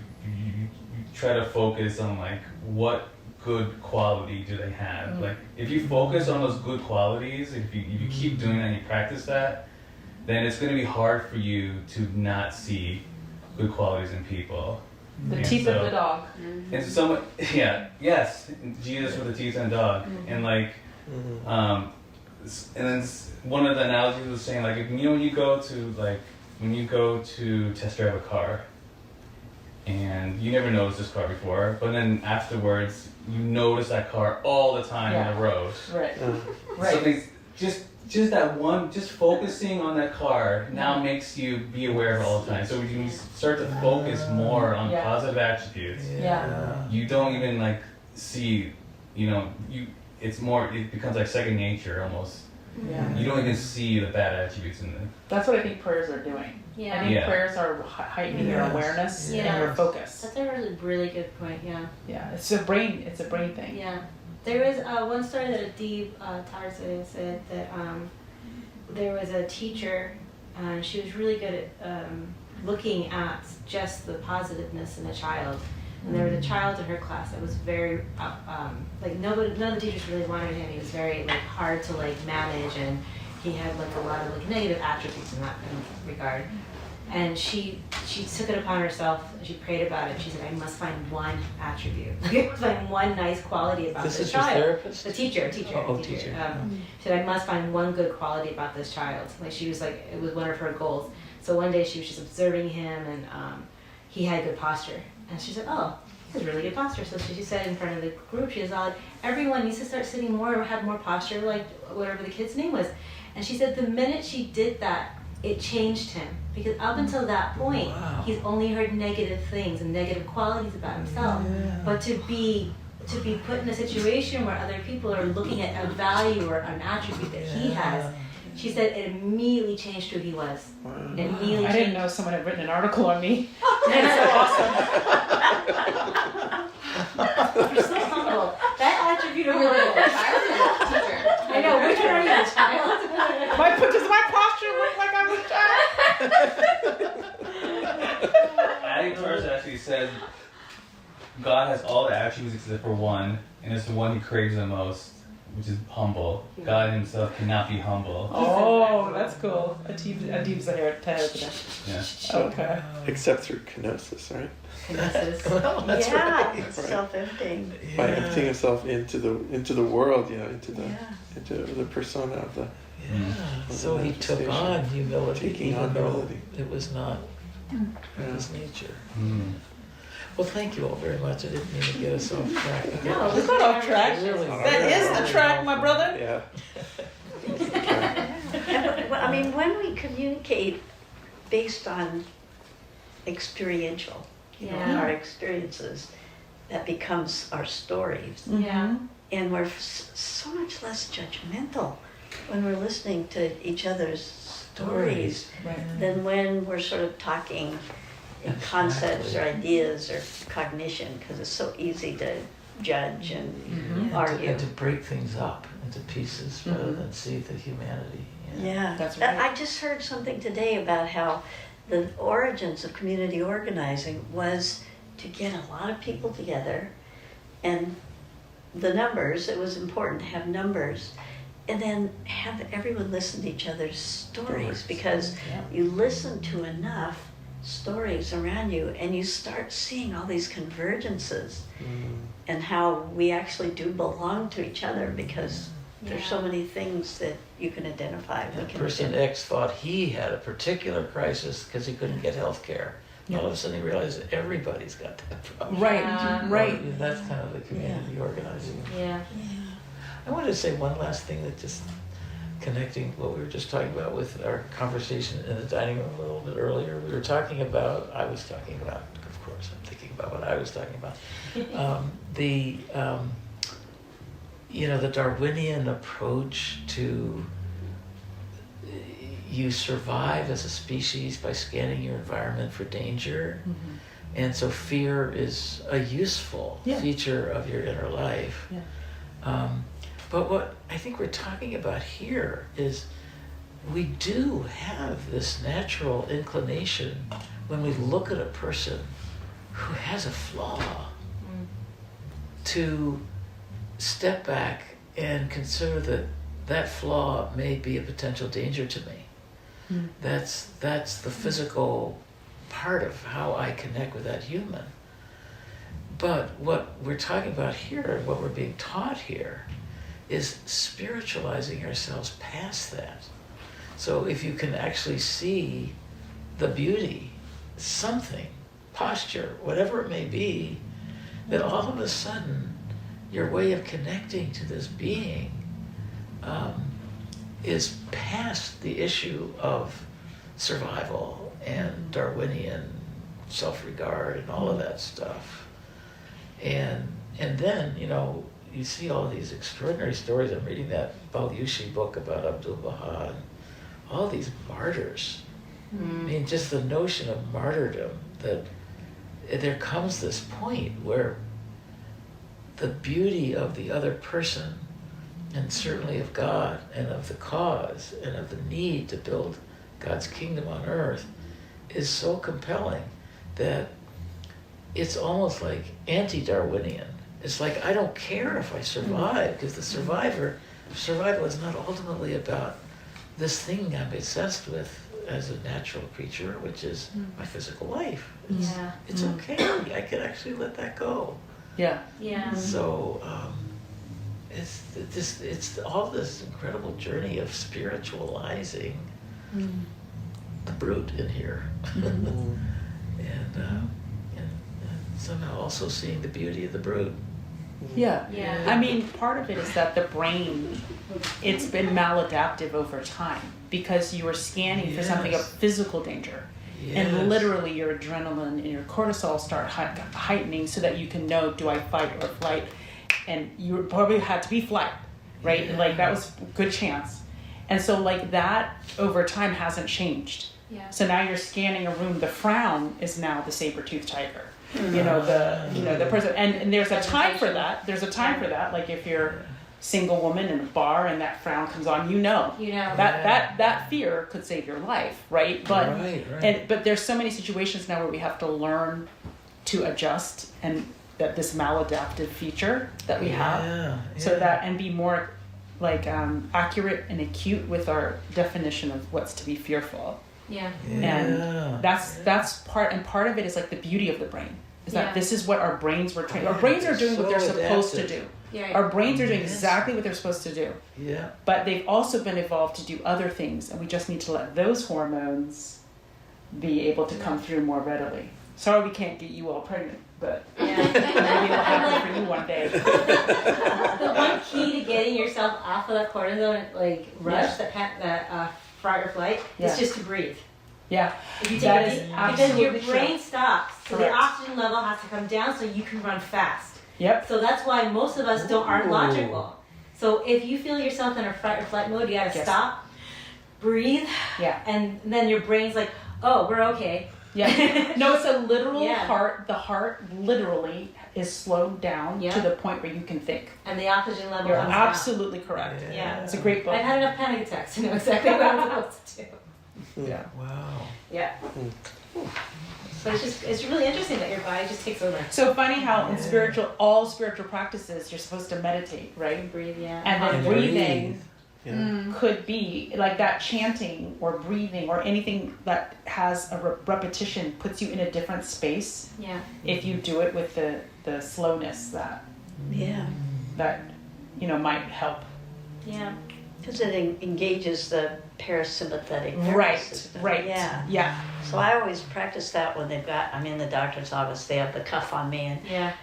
try to focus on like what good quality do they have, like if you focus on those good qualities, if you keep doing that and you practice that, then it's going to be hard for you to not see good qualities in people. The And teeth so- of the dog. And so someone, yes, Jesus with the teeth and dog, and like, and then one of the analogies was saying like, you know, when you go to test drive a car, and you never noticed this car before, but then afterwards you notice that car all the time on the road. Right. Something's just that one, just focusing on that car now makes you be aware of it all the time. So when you start to focus more on positive attributes, you don't even like see, you know, it becomes like second nature almost. Yeah. You don't even see the bad attributes in them. That's what I think prayers are doing. Yeah. I think prayers are heightening your awareness and your focus. That's a really good point, yeah. Yeah, it's a brain thing. Yeah. There was one story that Adib Tarzan said that there was a teacher, and she was really good at looking at just the positiveness in a child. And there was a child in her class that was very, like none of the teachers really wanted him. He was very like hard to like manage, and he had like a lot of like negative attributes in that regard. And she took it upon herself, and she prayed about it. She said, I must find one attribute. Like, I must find one nice quality about this child. This is your therapist? The teacher. Teacher. She said, I must find one good quality about this child. Like she was like, it was one of her goals. So one day she was just observing him, and he had good posture. And she said, oh, he has really good posture. So she said in front of the group, she was all like, everyone needs to start sitting more or have more posture, like whatever the kid's name was. And she said the minute she did that, it changed him. Because up until that point, he's only heard negative things and negative qualities about himself. But to be put in a situation where other people are looking at a value or an attribute that he has, she said it immediately changed who he was. It immediately I didn't know someone had written an article on me. That's so awesome. You're so humble. That attribute of your Teacher. I know, which one are you, a child? Does my posture look like I'm a child? Addie Torres actually said God has all the attributes except for one, and it's the one he craves the most, which is humble. God himself cannot be humble. Oh, that's cool. Adib's a therapist. Yeah. Okay. Except through kenosis, right? That's right. It's self-emptying. By emptying himself into the world, into the persona of the. So he took on humility, Taking on even though humility. it was not his nature. Mm. Well, thank you all very much. I didn't mean to get us off track. No, It's not off track. Really, That is the track, my brother. Yeah. I mean, when we communicate based on experiential, our experiences, that becomes our stories. Yeah. And we're so much less judgmental when we're listening to each other's stories than when we're sort of talking in concepts or ideas or cognition, because it's so easy to judge and argue. And to break things up into pieces rather than see the humanity. Yeah, That's right. I just heard something today about how the origins of community organizing was to get a lot of people together, and the numbers, it was important to have numbers, and then have everyone listen to each other's stories, because you listen to enough stories around you and you start seeing all these convergences and how we actually do belong to each other, because there's so many things that you can identify. That person X thought he had a particular crisis because he couldn't get health care. All of a sudden he realized that everybody's got that problem. Right. That's kind of the community organizing. Yeah. I wanted to say one last thing, that just connecting what we were just talking about with our conversation in the dining room a little bit earlier. I was talking about, of course, I'm thinking about what I was talking about. The Darwinian approach to, you survive as a species by scanning your environment for danger. Mm-hmm. And so fear is a useful feature of your inner life. Yeah. But what I think we're talking about here is we do have this natural inclination when we look at a person who has a flaw to step back and consider that that flaw may be a potential danger to me. That's the physical part of how I connect with that human. But what we're talking about here, what we're being taught here, is spiritualizing ourselves past that. So if you can actually see the beauty, something, posture, whatever it may be, that all of a sudden your way of connecting to this being is past the issue of survival and Darwinian self-regard and all of that stuff. And then, you see all these extraordinary stories. I'm reading that Bahaullah book about Abdu'l-Baha and all these martyrs. I mean, just the notion of martyrdom, that there comes this point where the beauty of the other person, and certainly of God and of the cause and of the need to build God's kingdom on earth, is so compelling that it's almost like anti-Darwinian. It's like, I don't care if I survive, because the survival is not ultimately about this thing I'm obsessed with as a natural creature, which is my physical life. It's okay. I can actually let that go. Yeah. So it's all this incredible journey of spiritualizing the brute in here, and somehow also seeing the beauty of the brute. Yeah. Yeah. I mean, part of it is that the brain, it's been maladaptive over time because you were scanning for something of physical danger. And literally your adrenaline and your cortisol start heightening so that you can know, do I fight or flight? And you probably had to be flight, right? Yeah. Like that was a good chance. And so like that over time hasn't changed. Yeah. So now you're scanning a room, the frown is now the saber-toothed tiger. The person, and there's a time for that. There's a time for that. Like if you're a single woman in a bar and that frown comes on, that fear could save your life, right? But but there's so many situations now where we have to learn to adjust and that this maladaptive feature that we have, so that and be more like accurate and acute with our definition of what's to be fearful. And that's part of it is like the beauty of the brain is that this is what our brains were trained. Our brains are doing what they're supposed to do. Our brains are doing exactly what they're supposed to do. But they've also been evolved to do other things, and we just need to let those hormones be able to come through more readily. Sorry we can't get you all pregnant, but maybe it'll happen for you one day. The one key to getting yourself off of that cortisone rush, that fight or flight, is just to breathe. If you take it, because your brain stops, so the oxygen level has to come down so you can run fast. So that's why most of us aren't logical. So if you feel yourself in a fight or flight mode, you gotta stop, breathe, and then your brain's like, oh, we're okay. No, it's a literal heart. The heart literally is slowed down to the point where you can think. And the oxygen level You're comes absolutely correct. It's a great book. I've had enough panic attacks to know exactly what I'm supposed to do. Wow. So it's really interesting that your body just takes over. So funny how in all spiritual practices, you're supposed to meditate, right? And breathe, And then breathing could be like that, chanting or breathing or anything that has a repetition puts you in a different space. If you do it with the slowness that might help. Because it engages the parasympathetic nervous system. So I always practice that when I'm in the doctor's office, they have the cuff on me and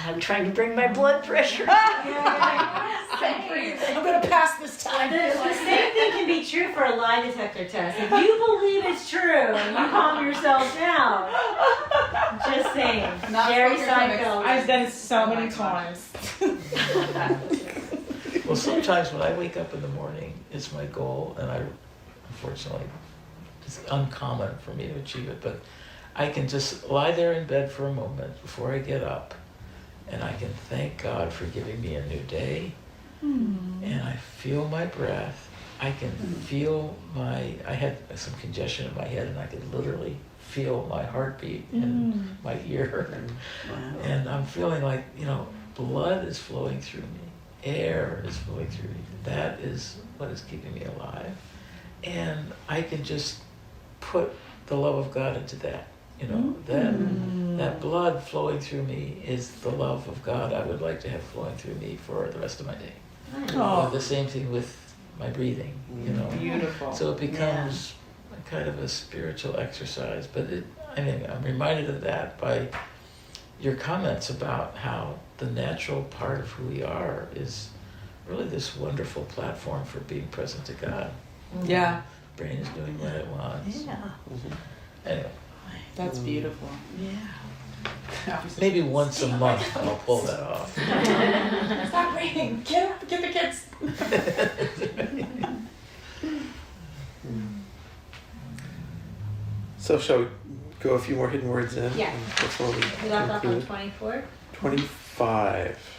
I'm trying to bring my blood pressure. I'm going to pass this time. The same thing can be true for a lie detector test. If you believe it's true and you calm yourself down, just saying. Jerry Seinfeld. I've done it so many times. Well, sometimes when I wake up in the morning, it's my goal, and unfortunately. It's uncommon for me to achieve it, but I can just lie there in bed for a moment before I get up, and I can thank God for giving me a new day, and I feel my breath. I can feel I had some congestion in my head, and I could literally feel my heartbeat in my ear. Wow. And I'm feeling like, blood is flowing through me, air is flowing through me. That is what is keeping me alive. And I can just put the love of God into that. That blood flowing through me is the love of God I would like to have flowing through me for the rest of my day. The same thing with my breathing, Beautiful. So it becomes kind of a spiritual exercise. But I'm reminded of that by your comments about how the natural part of who we are is really this wonderful platform for being present to God. Yeah. Brain is doing what it wants. Yeah. Anyway, That's beautiful. Yeah. maybe once a month I'll pull that off. Stop raining. Get up. Get the kids. So shall we go a few more hidden words in? Yeah. Before we We left off on conclude? 24. 25.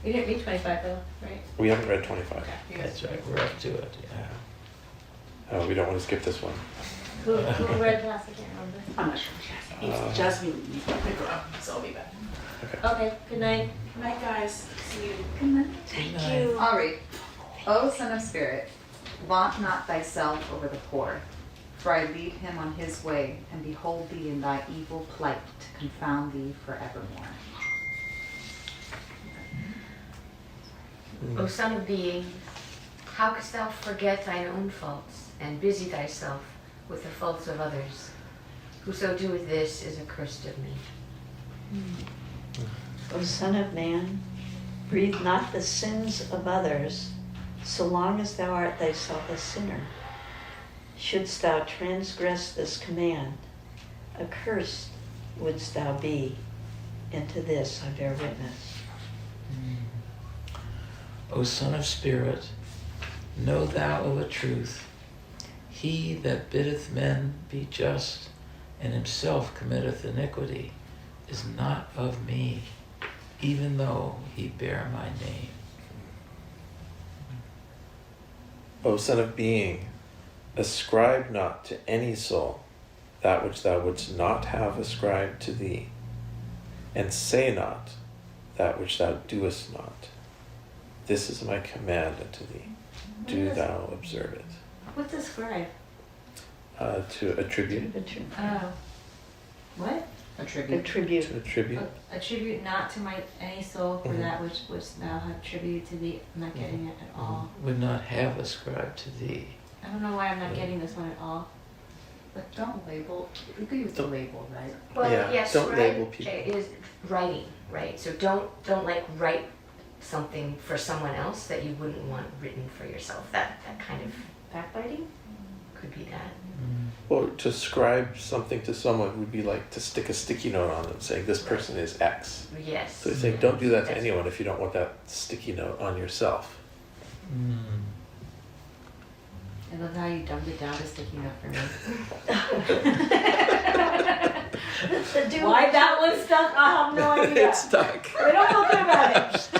We didn't read 25 though, right? We haven't read 25. That's right, we're up to it, yeah. Oh, we don't want to skip this one. Who read last? I can't remember. I'm not sure. It's Jasmine. Pick her up, so I'll be back. Okay, good night. Good night, guys. See you. Thank night. you. I'll read. O son of spirit, vaunt not thyself over the poor, for I lead him on his way, and behold thee in thy evil plight to confound thee forevermore. O son of being, how couldst thou forget thine own faults, and busy thyself with the faults of others? Whoso doeth this is accursed of me. O Son of Man, breathe not the sins of others, so long as thou art thyself a sinner. Shouldst thou transgress this command, accursed wouldst thou be, and to this I bear witness. O Son of Spirit, know thou of a truth, he that biddeth men be just, and himself committeth iniquity, is not of me, even though he bear my name. O son of being, ascribe not to any soul that which thou wouldst not have ascribed to thee, and say not that which thou doest not. This is my command unto thee. Do thou observe it. What's ascribe? To attribute. Oh. What? Attribute. To attribute. Attribute not to any soul for that which thou have attributed to thee. I'm not getting it at all. Would not have ascribed to thee. I don't know why I'm not getting this one at all. But don't label. You could use the label, right? Well, Yeah, yes, don't right, label people. It is writing, right? So don't like write something for someone else that you wouldn't want written for yourself. That kind of Backbiting? could be that. Well, to ascribe something to someone would be like to stick a sticky note on them saying this person is X. Yes. So he's saying don't do that to That's- anyone if you don't want that sticky note on yourself. I love how you dumbed it down to sticky note for me. Why that one stuck? I have no idea. It's stuck. We don't feel good about it.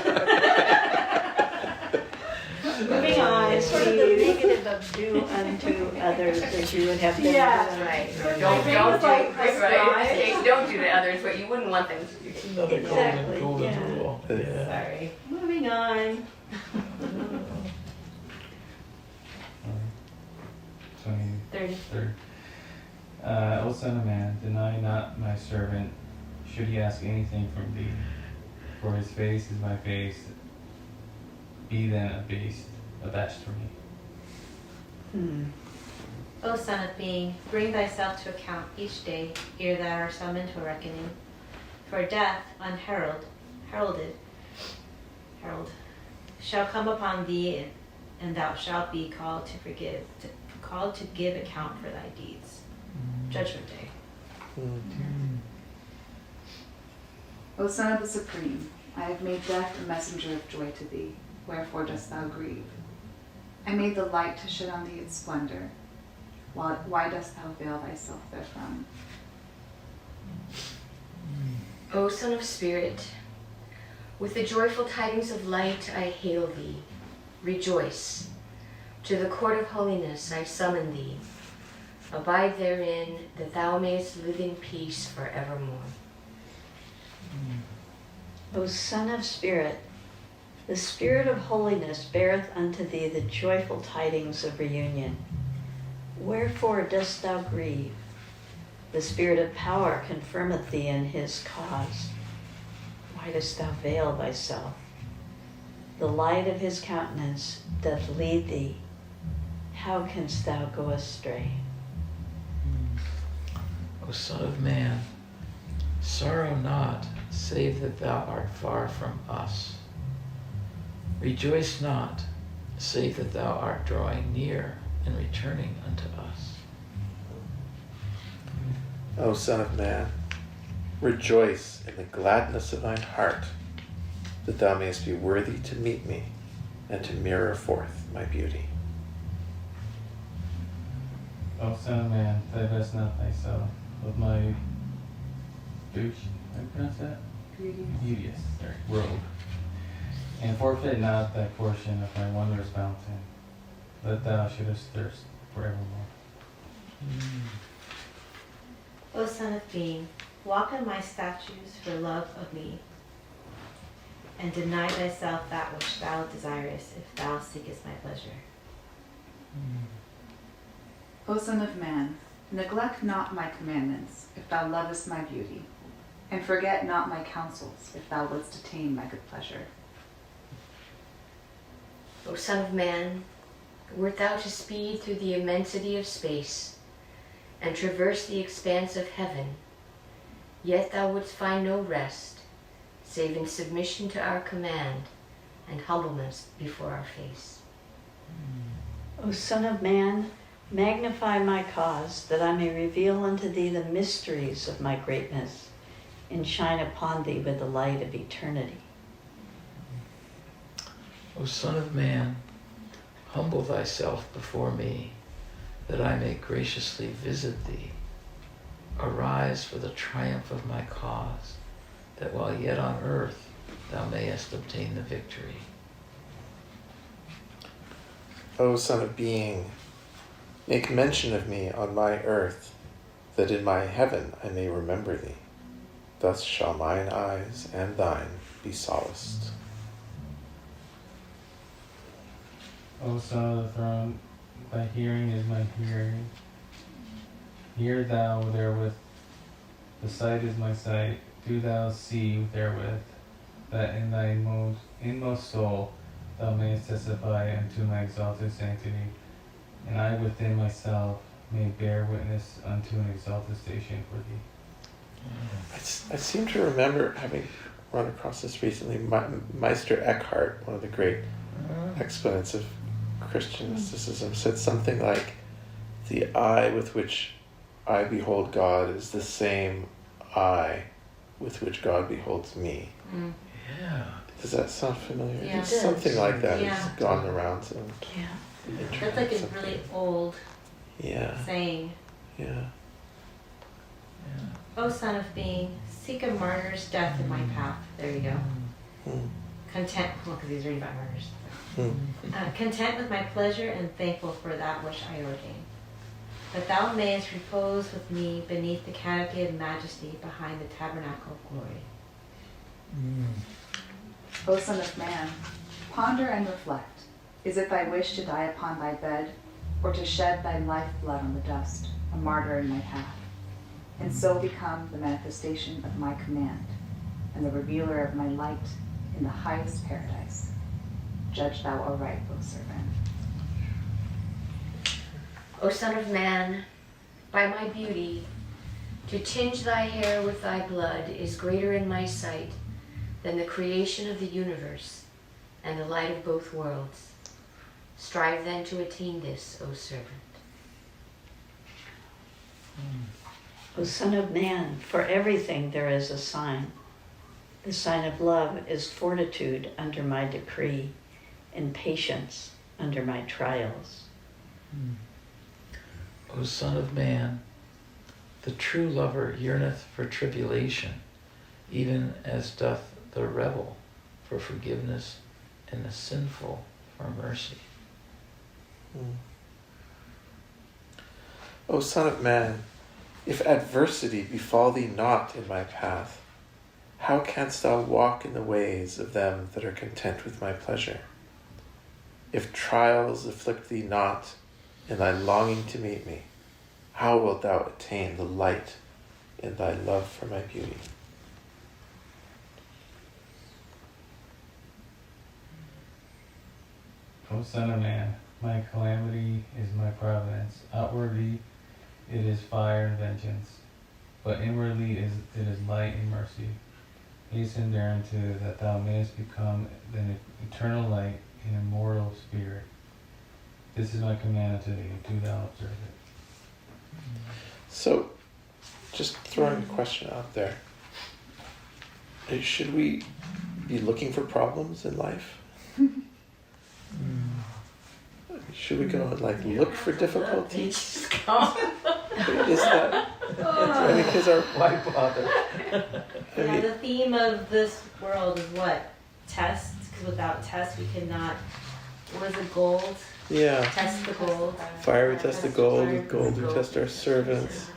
Moving on. It's sort of the negative of do unto others as you would have them Yeah. do. Right. So Don't my brain don't was do like, right. ascribe. Okay, don't do to others what you wouldn't want them to do. Another Exactly, golden yeah. rule. Yeah. Sorry. Moving on. 23rd. O son of man, deny not my servant, should he ask anything from thee. For his face is my face, be then abashed for me. O son of being, bring thyself to account each day, ere thou art summoned to a reckoning. For death, unheralded, shall come upon thee, and thou shalt be called to give account for thy deeds. Judgment Day. O Son of the Supreme, I have made death a messenger of joy to thee. Wherefore dost thou grieve? I made the light to shed on thee its splendor. Why dost thou veil thyself therefrom? O Son of Spirit, with the joyful tidings of light I hail thee. Rejoice. To the court of holiness I summon thee. Abide therein, that thou mayest live in peace forevermore. O Son of Spirit, the Spirit of holiness beareth unto thee the joyful tidings of reunion. Wherefore dost thou grieve? The Spirit of power confirmeth thee in his cause. Why dost thou veil thyself? The light of his countenance doth lead thee. How canst thou go astray? O Son of Man, sorrow not, save that thou art far from us. Rejoice not, save that thou art drawing near and returning unto us. O Son of Man, rejoice in the gladness of thine heart, that thou mayest be worthy to meet me and to mirror forth my beauty. O Son of Man, divest not thyself of my douche, how do you pronounce that? Beauteous, robe, and forfeit not thy portion of my wondrous fountain, that thou shouldest thirst forevermore. O Son of Being, walk in my statutes for love of me, and deny thyself that which thou desirest, if thou seekest my pleasure. O Son of Man, neglect not my commandments, if thou lovest my beauty, and forget not my counsels, if thou wouldst attain my good pleasure. O Son of Man, wert thou to speed through the immensity of space and traverse the expanse of heaven, yet thou wouldst find no rest, save in submission to our command and humbleness before our face. O Son of Man, magnify my cause, that I may reveal unto thee the mysteries of my greatness, and shine upon thee with the light of eternity. O Son of Man, humble thyself before me, that I may graciously visit thee. Arise for the triumph of my cause, that while yet on earth thou mayest obtain the victory. O Son of Being, make mention of me on my earth, that in my heaven I may remember thee. Thus shall mine eyes and thine be solaced. O Son of the Throne, thy hearing is my hearing. Hear thou therewith, the sight is my sight. Do thou see therewith, that in thy inmost soul thou mayest testify unto my exalted sanctity, and I within myself may bear witness unto an exalted station for thee. I seem to remember having run across this recently. Meister Eckhart, one of the great exponents of Christian mysticism, said something like, the eye with which I behold God is the same eye with which God beholds me. Yeah. Does that sound familiar? Yeah, It's it does. something like that. Yeah. It's gone around. So Yeah. That's like a really old yeah. saying. Yeah. O Son of Being, seek a martyr's death in my path. There you go. Hmm. Content, well, because he's reading about martyrs. Hmm. Content with my pleasure and thankful for that which I ordain. That thou mayest repose with me beneath the canopy of majesty behind the tabernacle of glory. O Son of Man, ponder and reflect. Is it thy wish to die upon thy bed, or to shed thy lifeblood on the dust, a martyr in my path, and so become the manifestation of my command, and the revealer of my light in the highest paradise? Judge thou aright, O servant. O Son of Man, by my beauty, to tinge thy hair with thy blood is greater in my sight than the creation of the universe and the light of both worlds. Strive then to attain this, O servant. O Son of Man, for everything there is a sign. The sign of love is fortitude under my decree, and patience under my trials. O Son of Man, the true lover yearneth for tribulation, even as doth the rebel for forgiveness, and the sinful for mercy. O Son of Man, if adversity befall thee not in my path, how canst thou walk in the ways of them that are content with my pleasure? If trials afflict thee not in thy longing to meet me, how wilt thou attain the light in thy love for my beauty? O Son of Man, my calamity is my providence. Outwardly it is fire and vengeance, but inwardly it is light and mercy. Hasten thereunto, that thou mayest become an eternal light and immortal spirit. This is my command unto thee, do thou observe it. So, just throwing a question out there. Should we be looking for problems in life? Should we go and look for difficulties? Is that? I mean, because why bother? The theme of this world is what? Tests. Because without tests, we cannot. What is it? Gold. Yeah. Test the gold. Fire we test the gold. With gold we test our servants.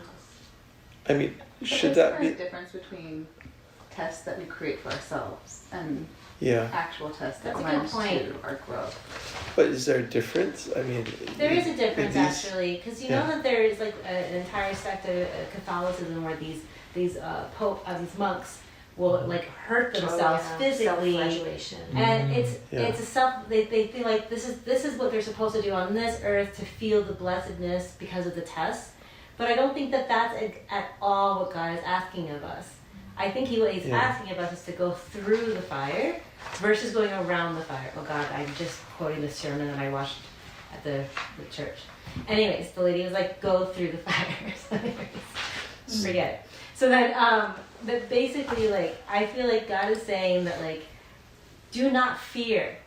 I mean, should that be? There's a difference between tests that we create for ourselves and actual tests that lend to our growth. But is there a difference? I mean, there is a difference actually, because you know that there is an entire sect of Catholicism where these monks will hurt themselves physically, and it's a self. They feel like this is what they're supposed to do on this earth to feel the blessedness because of the test. But I don't think that that's at all what God is asking of us. I think what he's asking of us is to go through the fire versus going around the fire. Oh God, I'm just quoting the sermon that I watched at the church. Anyways, the lady was like, go through the fire. So anyways, forget it. So then, but basically, I feel like God is saying that, do not fear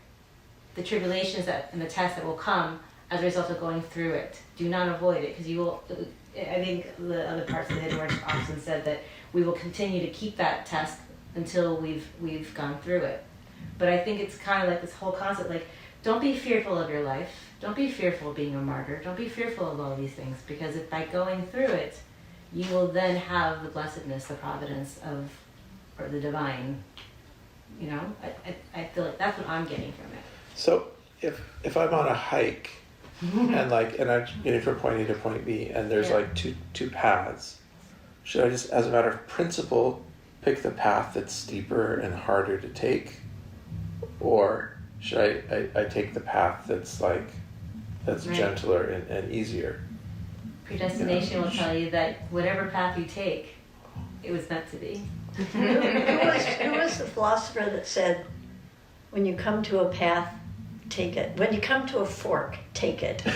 the tribulations and the tests that will come as a result of going through it. Do not avoid it, because you will. I think the other parts of the hidden words often said that we will continue to keep that test until we've gone through it. But I think it's kind of like this whole concept, don't be fearful of your life. Don't be fearful of being a martyr. Don't be fearful of all these things, because if by going through it, you will then have the blessedness, the providence or the divine. You know, I feel like that's what I'm getting from it. So if I'm on a hike and I'm getting from point A to point B, and there's two paths, should I just, as a matter of principle, pick the path that's steeper and harder to take, or should I take the path that's gentler and easier? Predestination will tell you that whatever path you take, it was meant to be. Who was the philosopher that said, when you come to a path, take it. When you come to a fork, take it. I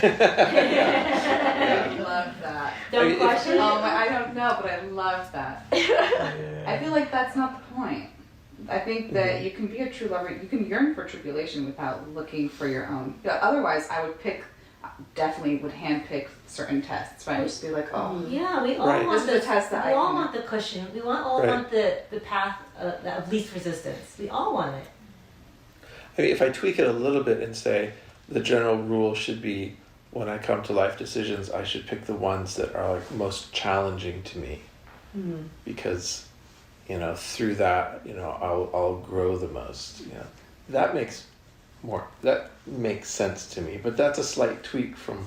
love that. Don't question it? I don't know, but I love that. I feel like that's not the point. I think that you can be a true lover. You can yearn for tribulation without looking for your own. Otherwise, I would definitely would handpick certain tests, right? Just be like, yeah, we all want the test that we all want the cushion. We all want the path of least resistance. We all want it. I mean, if I tweak it a little bit and say the general rule should be, when I come to life decisions, I should pick the ones that are most challenging to me, because through that I'll grow the most. That makes sense to me. But that's a slight tweak from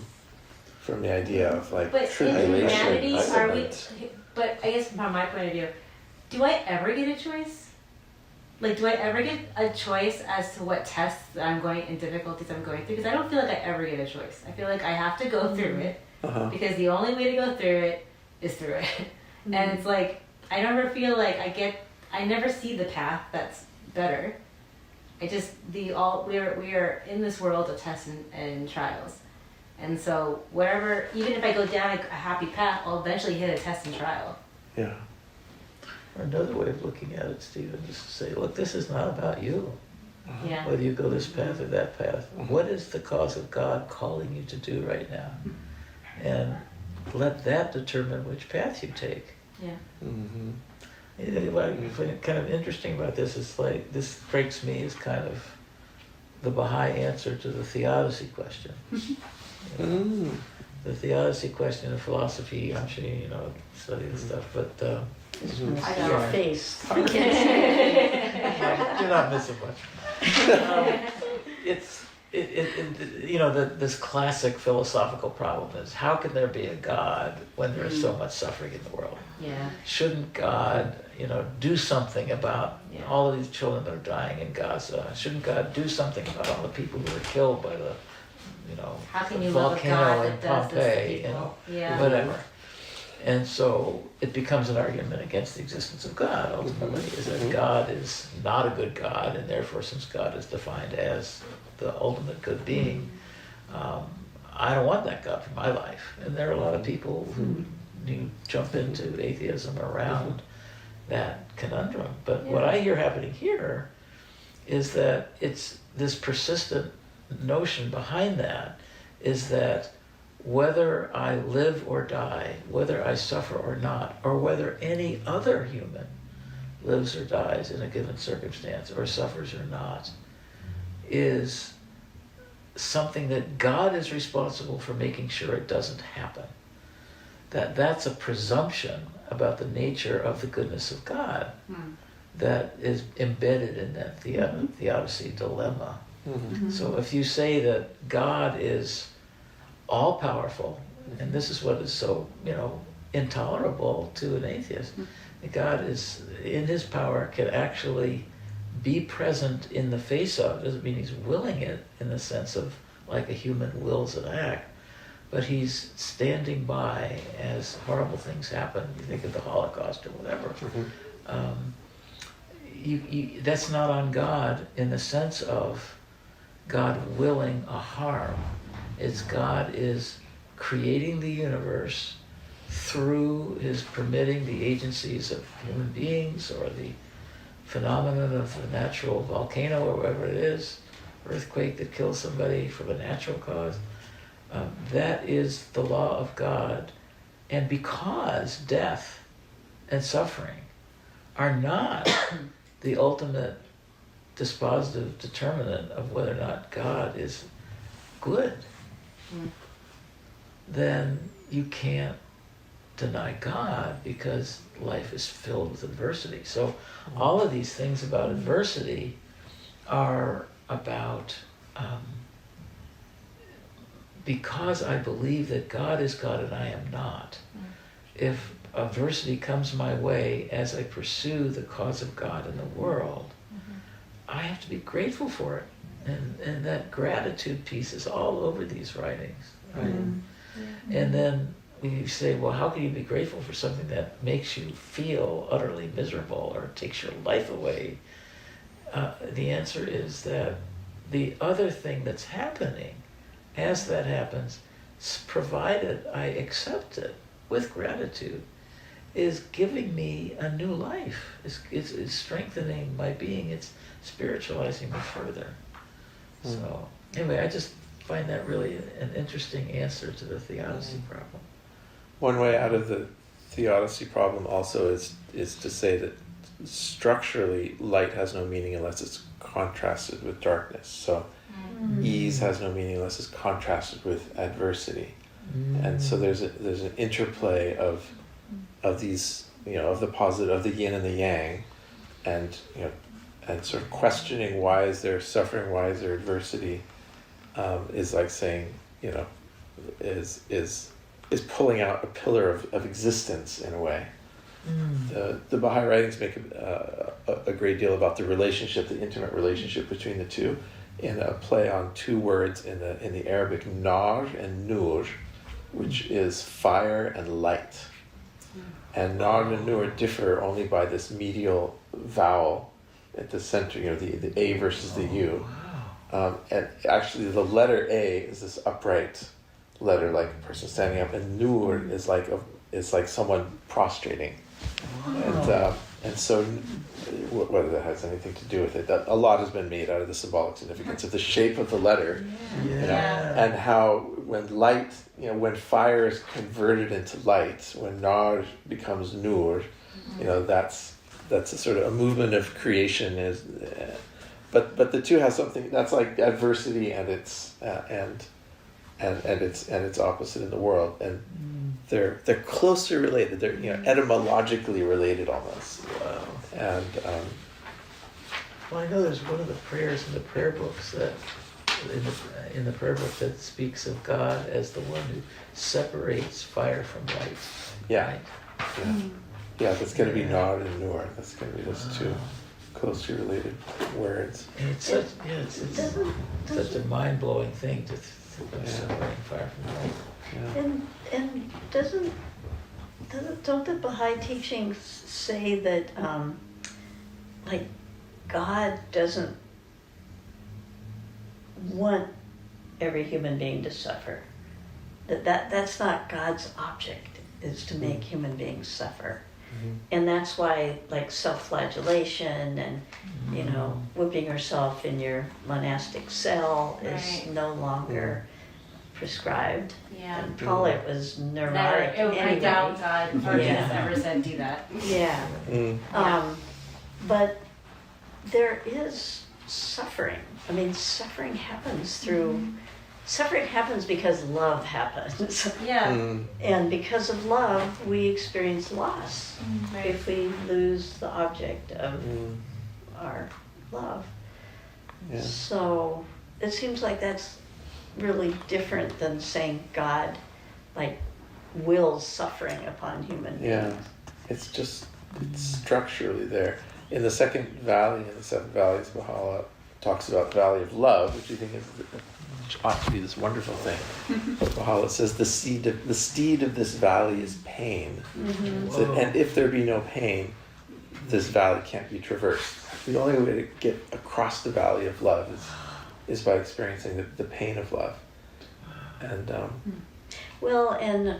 the idea of tribulation. In humanity, but I guess from my point of view, do I ever get a choice? Do I ever get a choice as to what tests I'm going and difficulties I'm going through? Because I don't feel like I ever get a choice. I feel like I have to go through it, because the only way to go through it is through it. And it's I never feel like I never see the path that's better. We are in this world of tests and trials. And so wherever, even if I go down a happy path, I'll eventually hit a test and trial. Yeah. Or another way of looking at it, Stephen, is to say, look, this is not about you. Yeah. whether you go this path or that path. What is the cause of God calling you to do right now? And let that determine which path you take. Yeah. What I find kind of interesting about this is like, this strikes me as kind of the Baha'i answer to the theodicy question. The theodicy question of philosophy, I'm sure you know, study this stuff, but I got your face. you're not missing much. This classic philosophical problem is, how can there be a God when there is so much suffering in the world? Yeah. Shouldn't God, do something about Yeah. all of these children that are dying in Gaza? Shouldn't God do something about all the people who were killed by the, How can the you love a volcano God in that does this to Pompeii, people? Yeah. whatever. And so it becomes an argument against the existence of God, ultimately, is that God is not a good God, and therefore, since God is defined as the ultimate good being, I don't want that God for my life. And there are a lot of people who jump into atheism around that conundrum. But what I hear happening here is that it's this persistent notion behind that is that whether I live or die, whether I suffer or not, or whether any other human lives or dies in a given circumstance, or suffers or not, is something that God is responsible for making sure it doesn't happen. That's a presumption about the nature of the goodness of God that is embedded in that theodicy dilemma. So if you say that God is all-powerful, and this is what is so, intolerable to an atheist, that God is, in his power, can actually be present in the face of, doesn't mean he's willing it in the sense of like a human wills an act, but he's standing by as horrible things happen. You think of the Holocaust or whatever. That's not on God in the sense of God willing a harm. It's God is creating the universe through his permitting the agencies of human beings, or the phenomenon of the natural volcano or whatever it is, earthquake that kills somebody from a natural cause. That is the law of God. And because death and suffering are not the ultimate dispositive determinant of whether or not God is good, then you can't deny God, because life is filled with adversity. So all of these things about adversity are about, because I believe that God is God and I am not, if adversity comes my way as I pursue the cause of God in the world, I have to be grateful for it. And that gratitude piece is all over these writings, right? And then you say, well, how can you be grateful for something that makes you feel utterly miserable or takes your life away? The answer is that the other thing that's happening, as that happens, provided I accept it with gratitude, is giving me a new life. It's strengthening my being. It's spiritualizing me further. So anyway, I just find that really an interesting answer to the theodicy problem. One way out of the theodicy problem also is to say that structurally light has no meaning unless it's contrasted with darkness. So ease has no meaning unless it's contrasted with adversity. And so there's an interplay of these, of the positive, of the yin and the yang, and and sort of questioning why is there suffering, why is there adversity, is like saying, is pulling out a pillar of existence in a way. The Baha'i writings make a great deal about the relationship, the intimate relationship between the two, in a play on two words in the Arabic, nar and nur, which is fire and light. And nar and nur differ only by this medial vowel at the center, the A versus the U. And actually the letter A is this upright letter, like a person standing up, and nur is like someone prostrating. And so, whether that has anything to do with it, that a lot has been made out of the symbolic significance of the shape of the letter, you know, and how when light, you know, when fire is converted into light, when nar becomes nur, you know, that's a sort of a movement of creation. But the two has something that's like adversity and its its opposite in the world, and they're closely related. They're, you know, etymologically related almost. Wow. And well, I know there's one of the prayers in the prayer books that in the prayer book that speaks of God as the one who separates fire from light. yeah, Right? yeah, that's going to be nar and nur. That's going to be those two closely related words. And it's such it's such a mind-blowing thing to separating fire from light. Yeah. And don't the Baha'i teachings say that like God doesn't want every human being to suffer? That's not God's object, is to make human beings suffer. And that's why, like, self-flagellation and, you know, whipping yourself in your monastic cell is no longer prescribed. Yeah. And probably it was neurotic I anyway. doubt God has ever said do that. Yeah. But there is suffering. I mean, suffering happens because love happens. Yeah. And because of love, we experience loss if we lose the object of our love. Yeah. So it seems like that's really different than saying God, like, wills suffering upon human beings. Yeah, it's structurally there. In the second valley, in the seven valleys, Bahaullah talks about the valley of love, which you think which ought to be this wonderful thing. Bahaullah says the steed of this valley is pain. So, and if there be no pain, this valley can't be traversed. The only way to get across the valley of love is by experiencing the pain of love. And well, and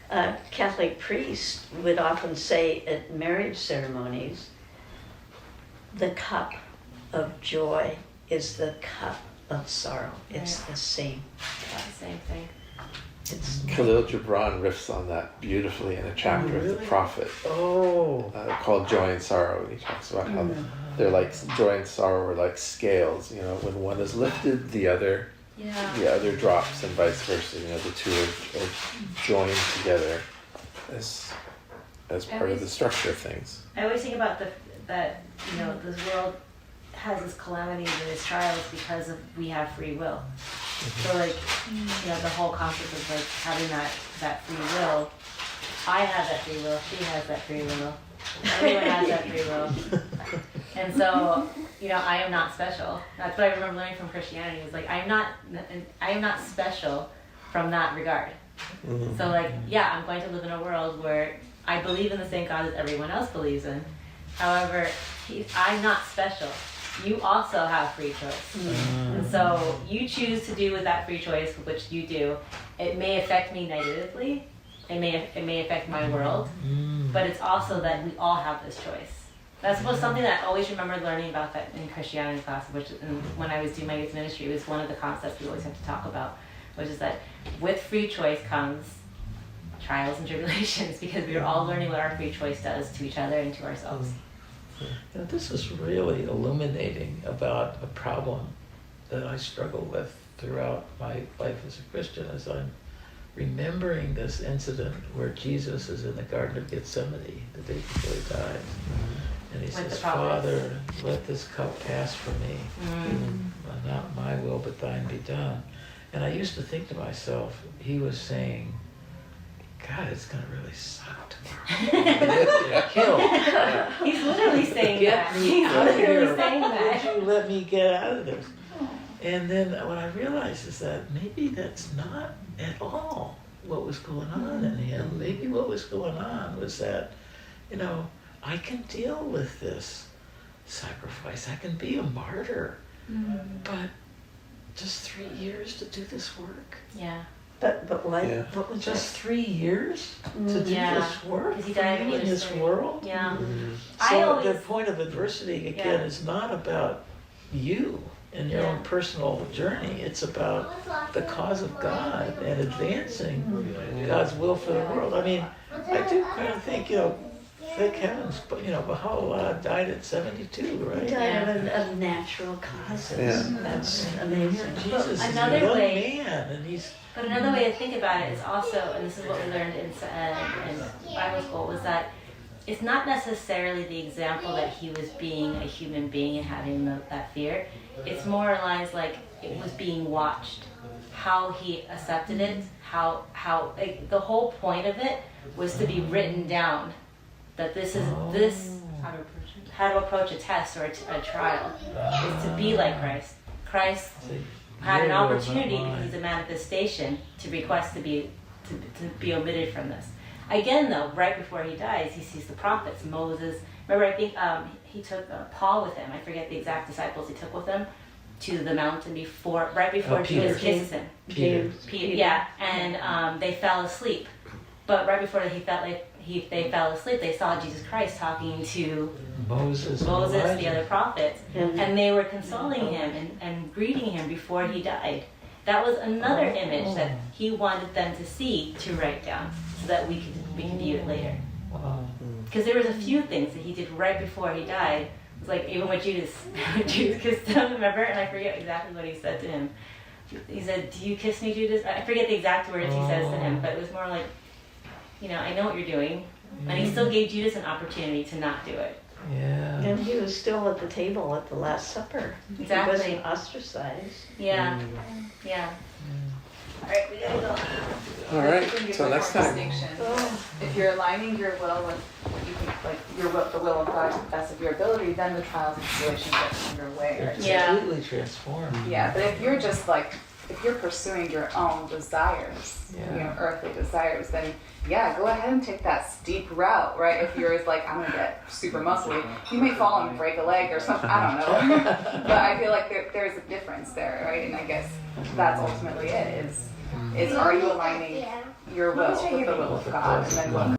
a Catholic priest would often say at marriage ceremonies, the cup of joy is the cup of sorrow. It's the same cup. The same thing. Khalil Gibran riffs on that beautifully in a chapter of the Prophet called Joy and Sorrow. And he talks about how they're like joy and sorrow are like scales. You know, when one is lifted, the other drops, and vice versa. You know, the two are joined together as part of the structure of things. I always think about that you know, this world has this calamities and its trials because we have free will. So, like, you know, the whole concept of, like, having that free will. I have that free will. She has that free will. Everyone has that free will. And so, you know, I am not special. That's what I remember learning from Christianity. Was like, I am not special from that regard. So, like, yeah, I'm going to live in a world where I believe in the same God as everyone else believes in. However, I'm not special. You also have free choice. And so you choose to do with that free choice, which you do. It may affect me negatively. It may affect my world. But it's also that we all have this choice. That's something that I always remember learning about that in Christianity class, which when I was doing my youth ministry, was one of the concepts we always have to talk about, which is that with free choice comes trials and tribulations, because we are all learning what our free choice does to each other and to ourselves. You know, this is really illuminating about a problem that I struggle with throughout my life as a Christian, as I'm remembering this incident where Jesus is in the Garden of Gethsemane the day before he dies. And he says, Father, let this cup pass from me. Not my will, but thine be done. And I used to think to myself, he was saying, God, it's going to really suck tomorrow. Kill. He's literally saying that. He's literally saying that. Would you let me get out of this? And then what I realized is that maybe that's not at all what was going on in him. Maybe what was going on was that, you know, I can deal with this sacrifice. I can be a martyr. But just 3 years to do this work? Yeah. But why? Yeah. What was Just 3 years to do Yeah. this work 'Cause he died for when you he in was this 30. world? Yeah. I So the always, point of adversity, again, Yeah. is not about you and your own Yeah. personal journey. It's about the cause of God and advancing God's will for the world. I mean, I do kind of think, thank heavens, but Bahaullah died at 72, He right? died of natural causes. Yeah. That's amazing. Jesus is a Another young way- man, and he's but another way to think about it is also, and this is what we learned in Bible school, was that it's not necessarily the example that he was being a human being and having that fear. It's more lines like it was being watched, how he accepted it, how like, the whole point of it was to be written down, that this is this how to approach a test or a trial is to be like Christ. Christ had an your will, not opportunity because mine. he's a manifestation to request to be omitted from this. Again, though, right before he dies, he sees the prophets, Moses. Remember, I think he took Paul with him. I forget the exact disciples he took with him to the mountain right before Peter. Jesus kisses him. Peter. Yeah, and they fell asleep. But right before they fell asleep, they saw Jesus Christ talking to Moses, the Elijah. other prophets, and they were consoling him and greeting him before he died. That was another image that he wanted them to see, to write down, so that we can view it later. Wow. Because there was a few things that he did right before he died. It was like even with Judas, Judas kissed him, remember? And I forget exactly what he said to him. He said, "Do you kiss me, Judas?" I forget the exact words he says to him, but it was more like, I know what you're doing. And he still gave Judas an opportunity to not do it. Yeah. And he was still at the table at the Last Supper. Exactly. He wasn't ostracized. Yeah. Yeah. All right, we gotta go. All right, so next time. If you're aligning your will with the will of God to the best of your ability, then the trials and tribulations get underway. It's Yeah. completely transformed. Yeah, but if you're just if you're pursuing your own desires, earthly desires, then go ahead and take that steep route, right? If you're I'm gonna get super muscly, you may fall and break a leg or something, I don't know. But I feel like there's a difference there, right? And I guess that's ultimately it, is are you aligning your will with the will of God? And then